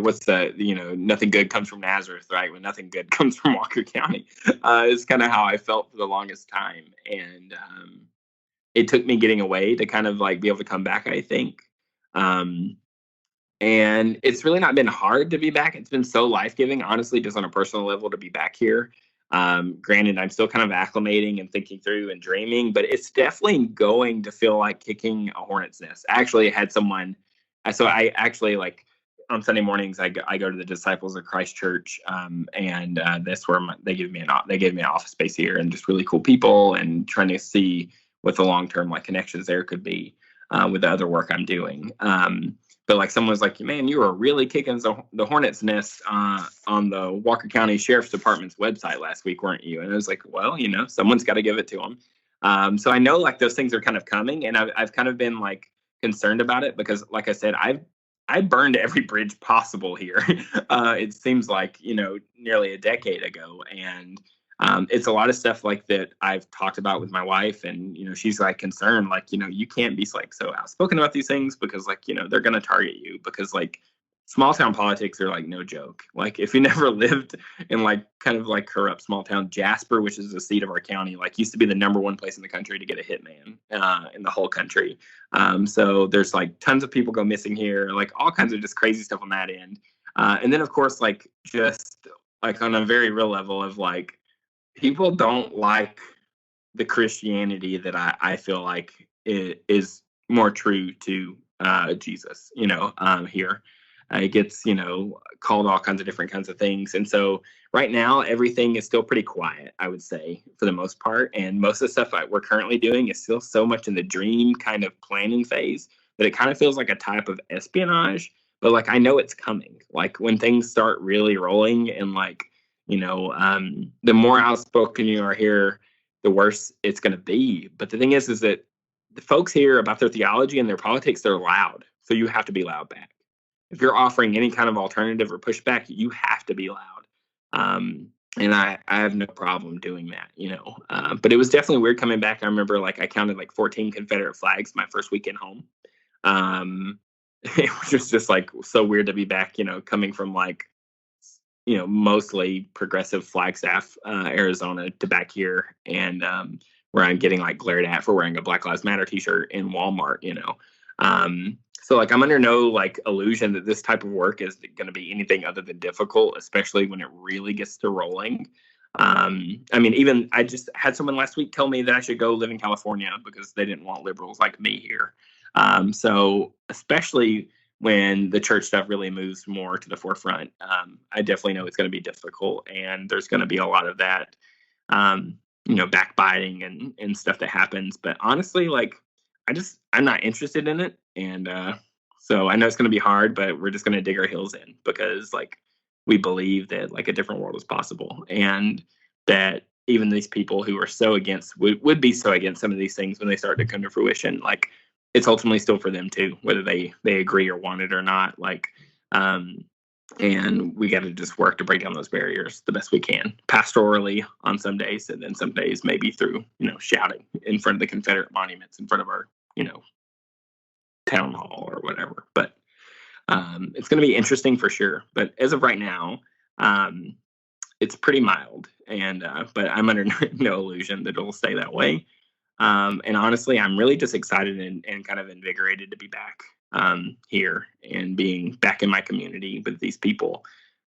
what's that? Nothing good comes from Nazareth, right? When nothing good comes from Walker County, is kind of how I felt for the longest time, and it took me getting away to kind of like be able to come back, I think. And it's really not been hard to be back. It's been so life-giving, honestly, just on a personal level, to be back here. Granted, I'm still kind of acclimating and thinking through and dreaming, but it's definitely going to feel like kicking a hornet's nest. I actually had someone, so I actually like on Sunday mornings, I go to the Disciples of Christ Church, and that's where they gave me an office space here, and just really cool people, and trying to see what the long-term like connections there could be with the other work I'm doing. But like someone was like, man, you were really kicking the hornet's nest on the Walker County Sheriff's Department's website last week, weren't you? And I was like, well, someone's got to give it to them. So I know like those things are kind of coming, and I've kind of been like concerned about it because, like I said, I burned every bridge possible here. It seems like, nearly a decade ago. And It's a lot of stuff like that I've talked about with my wife, and she's like concerned, like you can't be like so outspoken about these things because like they're gonna target you, because like small town politics are like no joke. Like if you never lived in like kind of like corrupt small town, Jasper, which is the seat of our county, like used to be the #1 place in the country to get a hitman in the whole country. So there's like tons of people go missing here, like all kinds of just crazy stuff on that end. And then of course, like just like on a very real level of like, people don't like the Christianity that I feel like is more true to Jesus, here. It gets, called all kinds of different kinds of things. And so right now, everything is still pretty quiet, I would say, for the most part. And most of the stuff we're currently doing is still so much in the dream kind of planning phase that it kind of feels like a type of espionage. But like, I know it's coming. Like when things start really rolling and like, the more outspoken you are here, the worse it's going to be. But the thing is that the folks here about their theology and their politics, they're loud. So you have to be loud back. If you're offering any kind of alternative or pushback, you have to be loud. And I have no problem doing that, but it was definitely weird coming back. I remember like I counted like 14 Confederate flags my first weekend home. It was just like so weird to be back, coming from like, mostly progressive Flagstaff, Arizona to back here, and where I'm getting like glared at for wearing a Black Lives Matter t-shirt in Walmart, So like I'm under no like illusion that this type of work is going to be anything other than difficult, especially when it really gets to rolling. I mean, even I just had someone last week tell me that I should go live in California because they didn't want liberals like me here. So especially when the church stuff really moves more to the forefront, I definitely know it's going to be difficult, and there's going to be a lot of that, backbiting and stuff that happens. But honestly, like I'm not interested in it. And so I know it's going to be hard, but we're just going to dig our heels in because like we believe that like a different world is possible, and that even these people who are so against would be so against some of these things when they start to come to fruition, like it's ultimately still for them too, whether they agree or want it or not. Like, and we got to just work to break down those barriers the best we can, pastorally on some days, and then some days maybe through, shouting in front of the Confederate monuments in front of our, town hall or whatever. But it's going to be interesting for sure. But as of right now, it's pretty mild, and but I'm under no illusion that it'll stay that way. And honestly, I'm really just excited and kind of invigorated to be back here and being back in my community with these people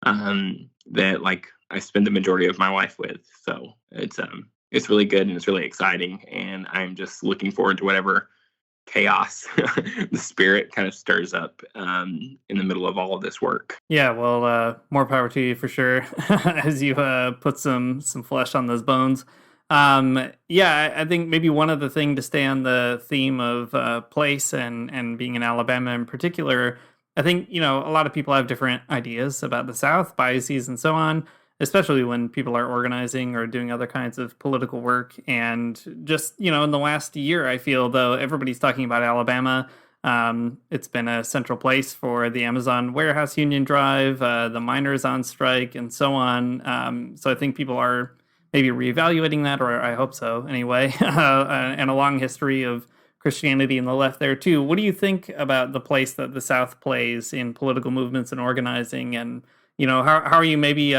that like I spend the majority of my life with. So it's really good and it's really exciting, and I'm just looking forward to whatever chaos the spirit kind of stirs up in the middle of all of this work. Yeah, well, more power to you for sure as you put some flesh on those bones. Yeah, I think maybe one other thing to stay on the theme of place and being in Alabama in particular, I think, a lot of people have different ideas about the South, biases and so on, especially when people are organizing or doing other kinds of political work. And just, in the last year, I feel, though, everybody's talking about Alabama. It's been a central place for the Amazon warehouse union drive, the miners on strike, and so on. So I think people are maybe reevaluating that, or I hope so anyway, and a long history of Christianity in the left there too. What do you think about the place that the South plays in political movements and organizing? And, how are you maybe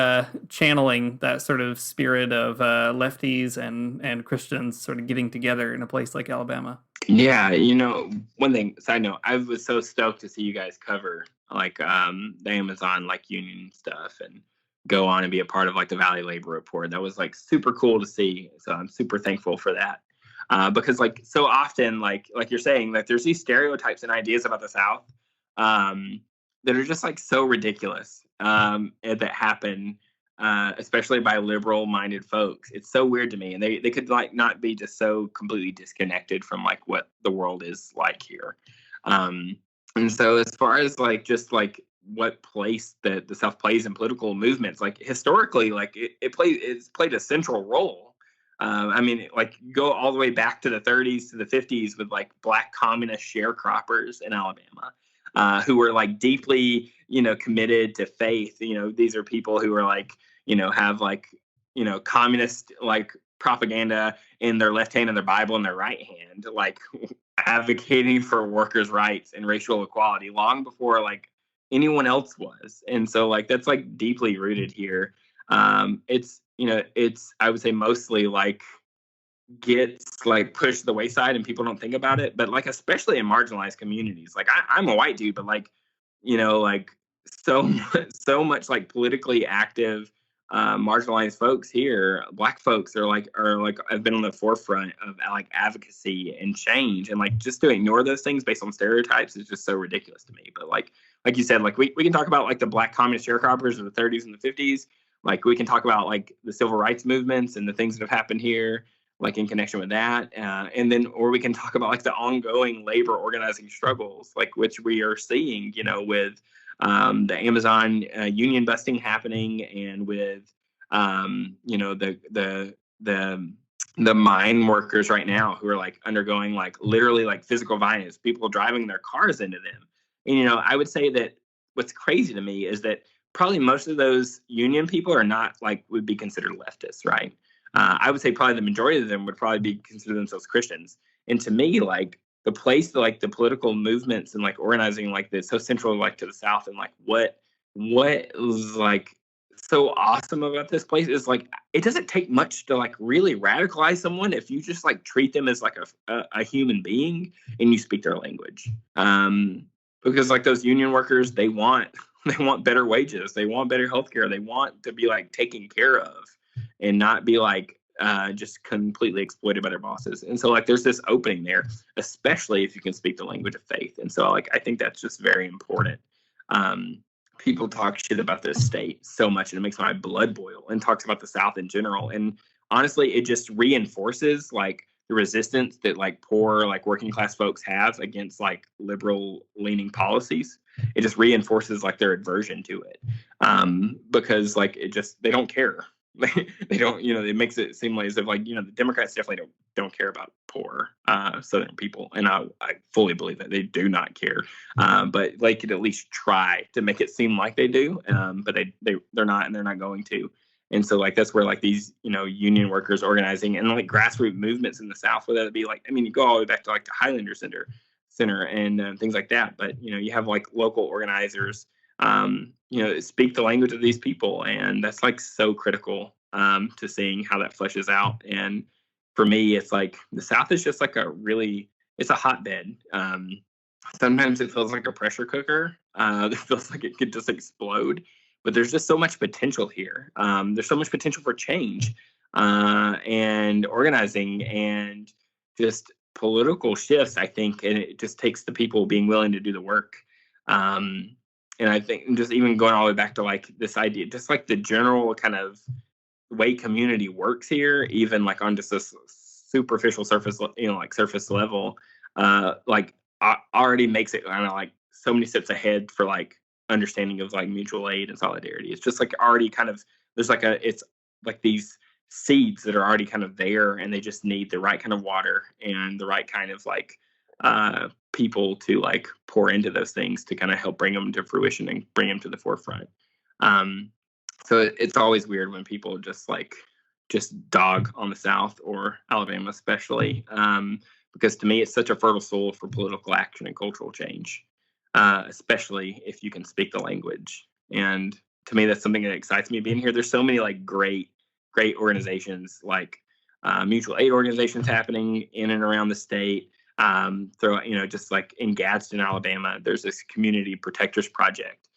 channeling that sort of spirit of lefties and Christians sort of getting together in a place like Alabama? Yeah, one thing, side note, I was so stoked to see you guys cover like the Amazon like union stuff and go on and be a part of like the Valley Labor Report. That was like super cool to see. So I'm super thankful for that. Because like so often, like you're saying, like there's these stereotypes and ideas about the South that are just like so ridiculous that happen, especially by liberal-minded folks. It's so weird to me, and they could like not be just so completely disconnected from like what the world is like here. And so as far as like just like what place that the South plays in political movements, like historically, like it's played a central role. I mean, like go all the way back to the 30s to the 50s with like Black communist sharecroppers in Alabama, who were like deeply, committed to faith. These are people who are like, have like, communist like propaganda in their left hand and their Bible in their right hand, like advocating for workers' rights and racial equality long before like anyone else was. And so like that's like deeply rooted here. It's I would say mostly like gets like pushed to the wayside and people don't think about it, but like especially in marginalized communities, like I'm a white dude, but like like so much like politically active marginalized folks here, black folks are like have been on the forefront of like advocacy and change, and like just to ignore those things based on stereotypes is just so ridiculous to me. But like you said, like we can talk about like the black communist sharecroppers of the 30s and the 50s, like we can talk about like the civil rights movements and the things that have happened here like in connection with that, and then or we can talk about like the ongoing labor organizing struggles, like which we are seeing, with the Amazon union busting happening, and with the mine workers right now who are like undergoing like literally like physical violence, people driving their cars into them. And I would say that what's crazy to me is that probably most of those union people are not like would be considered leftists, right? I would say probably the majority of them would probably be consider themselves Christians. And to me, like the place that like the political movements and like organizing like this so central like to the South, and like what is like so awesome about this place is like it doesn't take much to like really radicalize someone if you just like treat them as like a human being and you speak their language. Because like those union workers, they want better wages, they want better healthcare, they want to be like taken care of and not be like just completely exploited by their bosses. And so like there's this opening there, especially if you can speak the language of faith. And so like I think that's just very important. People talk shit about this state so much and it makes my blood boil, and talks about the South in general. And honestly, it just reinforces like the resistance that like poor like working class folks have against like liberal leaning policies. It just reinforces like their aversion to it, because like it just they don't care. They don't, it makes it seem like as if like the Democrats definitely don't care about poor Southern people, and I fully believe that they do not care, but they could at least try to make it seem like they do, but they're not, and they're not going to. And so like that's where like these union workers organizing and like grassroots movements in the South, whether it be like you go all the way back to like the Highlander Center and things like that, but you have like local organizers speak the language of these people, and that's like so critical to seeing how that fleshes out. And for me, it's like the South is just like it's a hotbed. Sometimes it feels like a pressure cooker. It feels like it could just explode, but there's just so much potential here. There's so much potential for change and organizing and just political shifts, I think, and it just takes the people being willing to do the work. And I think just even going all the way back to like this idea, just like the general kind of way community works here, even like on just this superficial surface, like surface level, like already makes it kind of like so many steps ahead for like understanding of like mutual aid and solidarity. It's just like already kind of, there's like it's like these seeds that are already kind of there, and they just need the right kind of water and the right kind of like people to like pour into those things to kind of help bring them to fruition and bring them to the forefront. So it's always weird when people just dog on the South or Alabama especially, because to me it's such a fertile soil for political action and cultural change, especially if you can speak the language. And to me that's something that excites me being here. There's so many like great organizations, like mutual aid organizations happening in and around the state. Just like in Gadsden, Alabama, there's this Community Protectors Project,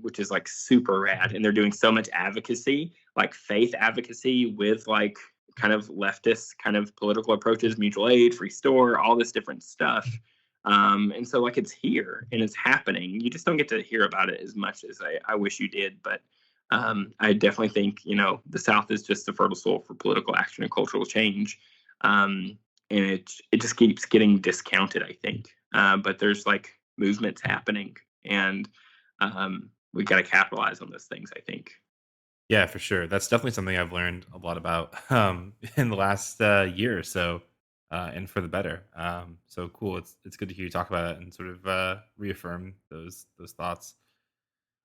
which is like super rad, and they're doing so much advocacy, like faith advocacy with like kind of leftist kind of political approaches, mutual aid, free store, all this different stuff. And so like it's here and it's happening. You just don't get to hear about it as much as I wish you did. But I definitely think, the South is just a fertile soil for political action and cultural change. And it just keeps getting discounted, I think. But there's like movements happening, and we got to capitalize on those things, I think. Yeah, for sure. That's definitely something I've learned a lot about in the last year or so, and for the better. So cool. It's good to hear you talk about it and sort of reaffirm those thoughts.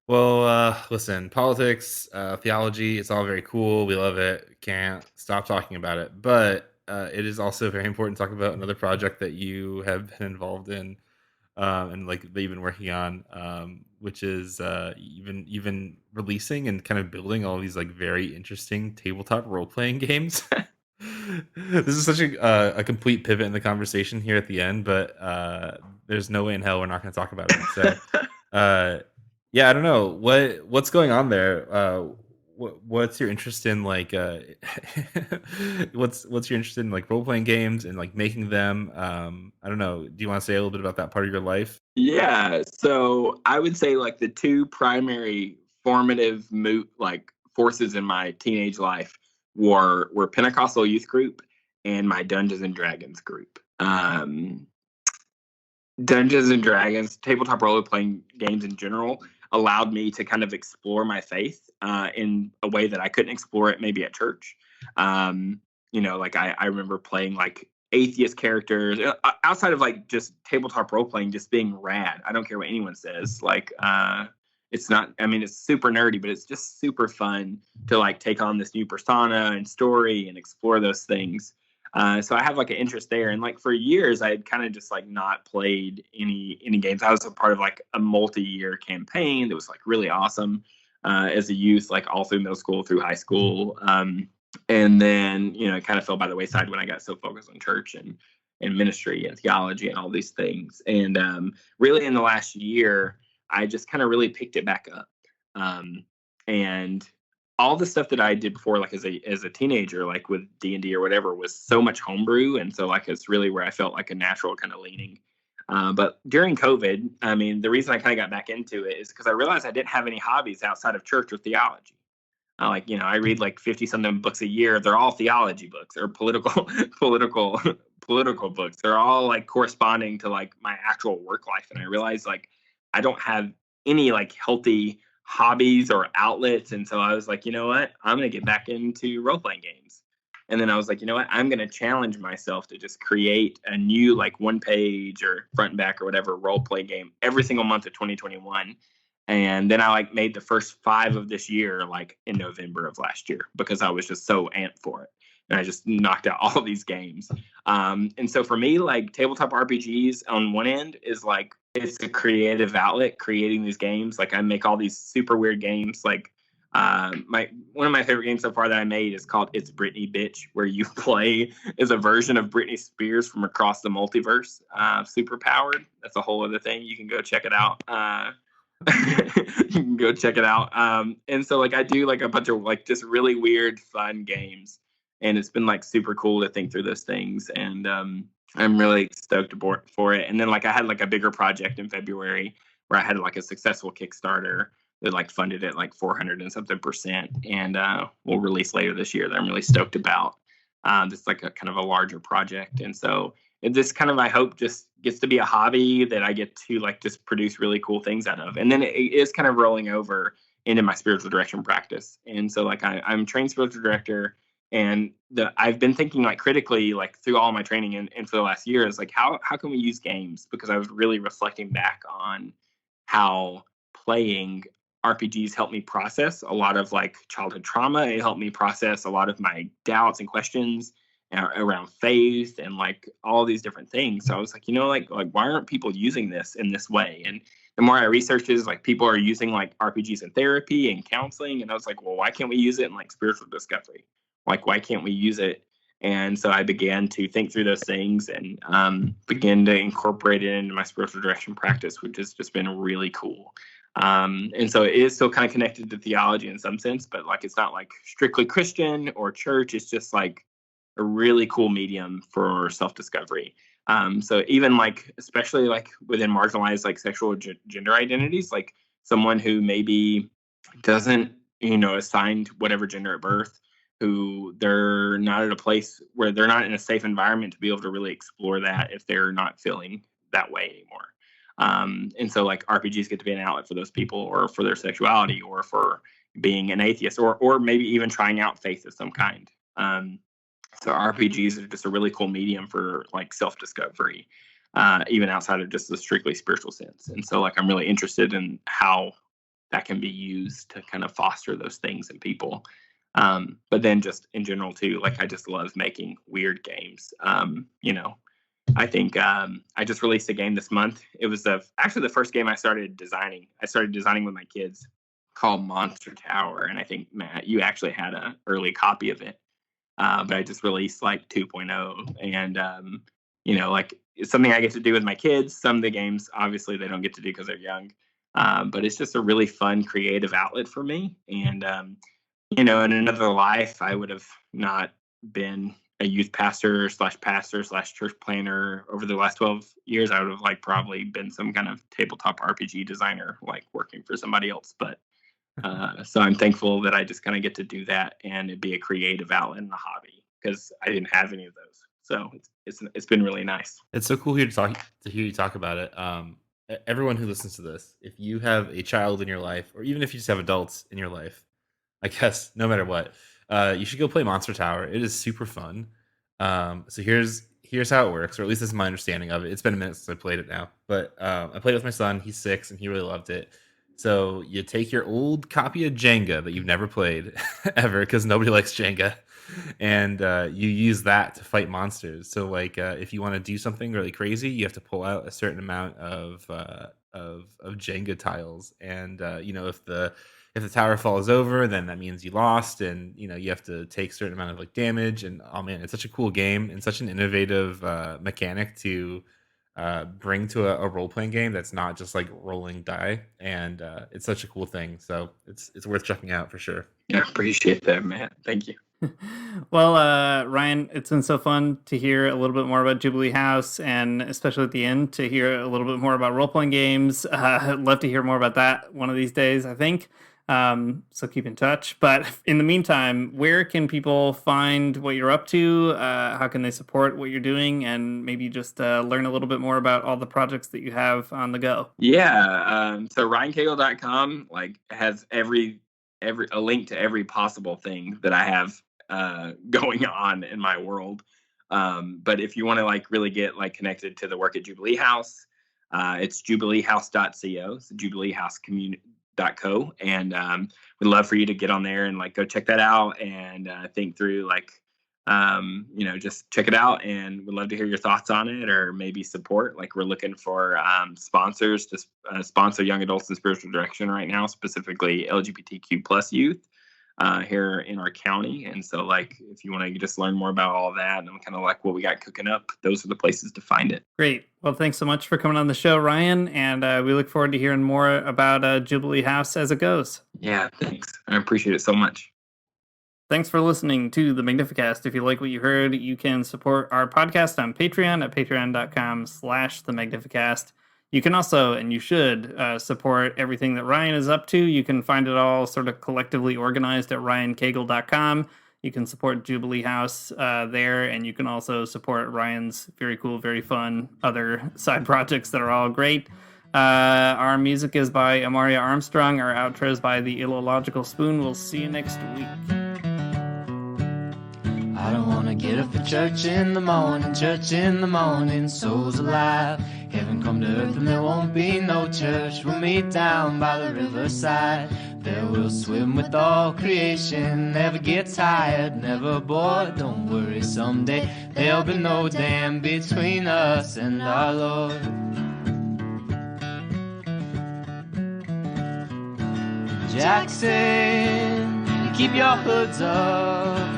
Well, listen, politics, theology, it's all very cool. We love it. Can't stop talking about it. But it is also very important to talk about another project that you have been involved in, and like that you've been working on, which is even releasing and kind of building all these like very interesting tabletop role playing games. This is such a complete pivot in the conversation here at the end, but there's no way in hell we're not going to talk about it. So, uh, yeah, I don't know what's going on there. What's your interest in like what's your interest in like role playing games and like making them? I don't know. Do you want to say a little bit about that part of your life? Yeah, so I would say like the two primary formative like forces in my teenage life were Pentecostal youth group and my Dungeons and Dragons group. Dungeons and Dragons, tabletop role playing games in general, allowed me to kind of explore my faith in a way that I couldn't explore it maybe at church. Like I remember playing like atheist characters outside of like just tabletop role playing, just being rad. I don't care what anyone says. Like, it's not, I mean, it's super nerdy, but it's just super fun to like take on this new persona and story and explore those things. So I have like an interest there, and like for years I had kind of just like not played any games. I was a part of like a multi-year campaign that was like really awesome as a youth, like all through middle school through high school, and then it kind of fell by the wayside when I got so focused on church and ministry and theology and all these things. And really in the last year, I just kind of really picked it back up, and all the stuff that I did before, like as a teenager, like with D&D or whatever, was so much homebrew. And so like, it's really where I felt like a natural kind of leaning. But during COVID, I mean, the reason I kind of got back into it is because I realized I didn't have any hobbies outside of church or theology. I read like 50 something books a year. They're all theology books or political books. They're all like corresponding to like my actual work life. And I realized like, I don't have any like healthy hobbies or outlets. And so I was like, you know what, I'm going to get back into role-playing games. And then I was like, you know what, I'm going to challenge myself to just create a new like one page or front and back or whatever role-play game every single month of 2021. And then I like made the first 5 of this year like in November of last year because I was just so amped for it. And I just knocked out all of these games. And so for me, like tabletop RPGs on one end is like, it's a creative outlet creating these games. Like I make all these super weird games. Like one of my favorite games so far that I made is called It's Britney Bitch, where you play as a version of Britney Spears from across the multiverse, super powered. That's a whole other thing. You can go check it out. You can go check it out. And so like I do like a bunch of like just really weird, fun games. And it's been like super cool to think through those things. And I'm really stoked for it. And then like I had like a bigger project in February where I had like a successful Kickstarter that like funded it like 400 and something %. And we'll release later this year that I'm really stoked about. It's like a kind of a larger project. And so this kind of, I hope, just gets to be a hobby that I get to like just produce really cool things out of. And then it is kind of rolling over into my spiritual direction practice. And so like I'm trained spiritual director. And I've been thinking like critically, like through all my training and for the last year is like, how can we use games? Because I was really reflecting back on how playing RPGs helped me process a lot of like childhood trauma. It helped me process a lot of my doubts and questions around faith and like all these different things. So I was like, like why aren't people using this in this way? And the more I researched is like people are using like RPGs in therapy and counseling. And I was like, well, why can't we use it in like spiritual discovery? Like, why can't we use it? And so I began to think through those things and begin to incorporate it into my spiritual direction practice, which has just been really cool. And so it is still kind of connected to theology in some sense, but like it's not like strictly Christian or church. It's just like a really cool medium for self-discovery. So even like, especially like within marginalized like sexual gender identities, like someone who maybe doesn't, assigned whatever gender at birth, who they're not at a place where they're not in a safe environment to be able to really explore that if they're not feeling that way anymore. And so like RPGs get to be an outlet for those people or for their sexuality or for being an atheist or maybe even trying out faith of some kind. So RPGs are just a really cool medium for like self-discovery, even outside of just the strictly spiritual sense. And so like I'm really interested in how that can be used to kind of foster those things in people. But then just in general too, like I just love making weird games. I think I just released a game this month. It was actually the first game I started designing. I started designing with my kids, called Monster Tower, and I think, Matt, you actually had an early copy of it. But I just released like 2.0, and like it's something I get to do with my kids. Some of the games, obviously, they don't get to do because they're young. But it's just a really fun, creative outlet for me. And in another life, I would have not been a youth pastor / church planner over the last 12 years. I would have like probably been some kind of tabletop RPG designer, like working for somebody else. But so I'm thankful that I just kind of get to do that and it'd be a creative outlet in the hobby, because I didn't have any of those. So it's been really nice. It's so cool to hear you talk about it. Everyone who listens to this, if you have a child in your life, or even if you just have adults in your life, I guess no matter what, you should go play Monster Tower. It is super fun. So here's how it works, or at least this is my understanding of it. It's been a minute since I played it now, but I played it with my son. He's 6 and he really loved it. So you take your old copy of Jenga that you've never played ever, because nobody likes Jenga, and you use that to fight monsters. So like if you want to do something really crazy, you have to pull out a certain amount of Jenga tiles, and if the tower falls over, then that means you lost, and you have to take a certain amount of like damage. And oh man, it's such a cool game and such an innovative mechanic to bring to a role-playing game that's not just like rolling die, and it's such a cool thing. So it's worth checking out for sure. Yeah, I appreciate that, Matt. Thank you. Well, Ryan, it's been so fun to hear a little bit more about Jubilee House, and especially at the end to hear a little bit more about role-playing games. I'd love to hear more about that one of these days, I think. So keep in touch. But in the meantime, where can people find what you're up to? How can they support what you're doing, and maybe just learn a little bit more about all the projects that you have on the go? Yeah. So RyanCagle.com has a link to every possible thing that I have going on in my world. But if you want to really get connected to the work at Jubilee House, it's jubileehouse.co. So Jubilee House Community.co, and we'd love for you to get on there and go check that out and think through just check it out, and we'd love to hear your thoughts on it, or maybe support. We're looking for sponsors to sponsor young adults in spiritual direction right now, specifically LGBTQ plus youth here in our county. And so if you want to just learn more about all that and kind of what we got cooking up, those are the places to find it. Great. Well, thanks so much for coming on the show, Ryan, and we look forward to hearing more about Jubilee House as it goes. Yeah, thanks. I appreciate it so much. Thanks for listening to the Magnificast. If you like what you heard, you can support our podcast on Patreon at patreon.com/the Magnificast. You can also, and you should, support everything that Ryan is up to. You can find it all sort of collectively organized at ryancagle.com. You can support Jubilee House there, and you can also support Ryan's very cool, very fun other side projects that are all great. Our music is by Amaria Armstrong. Our outro is by The Illogical Spoon. We'll see you next week. I don't wanna get up for church in the morning, souls alive. Heaven come to earth and there won't be no church. We'll meet down by the riverside. There we'll swim with all creation. Never get tired, never bored. Don't worry, someday there'll be no dam between us and our Lord. Jackson, keep your hoods up.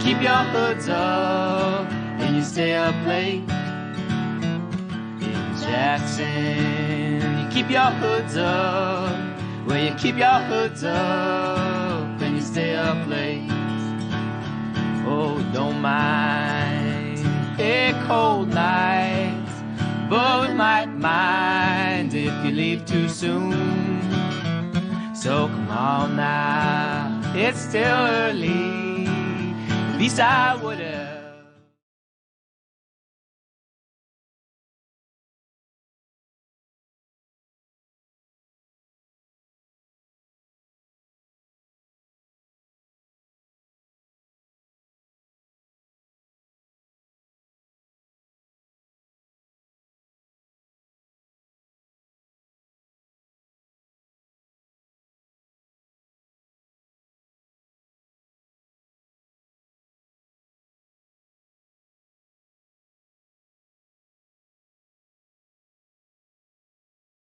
Keep your hoods up and you stay up late. In Jackson, you keep your hoods up. Well, you keep your hoods up and you stay up late. Oh, don't mind a cold night, but we might mind if you leave too soon. So come on now, it's still early. At least I would have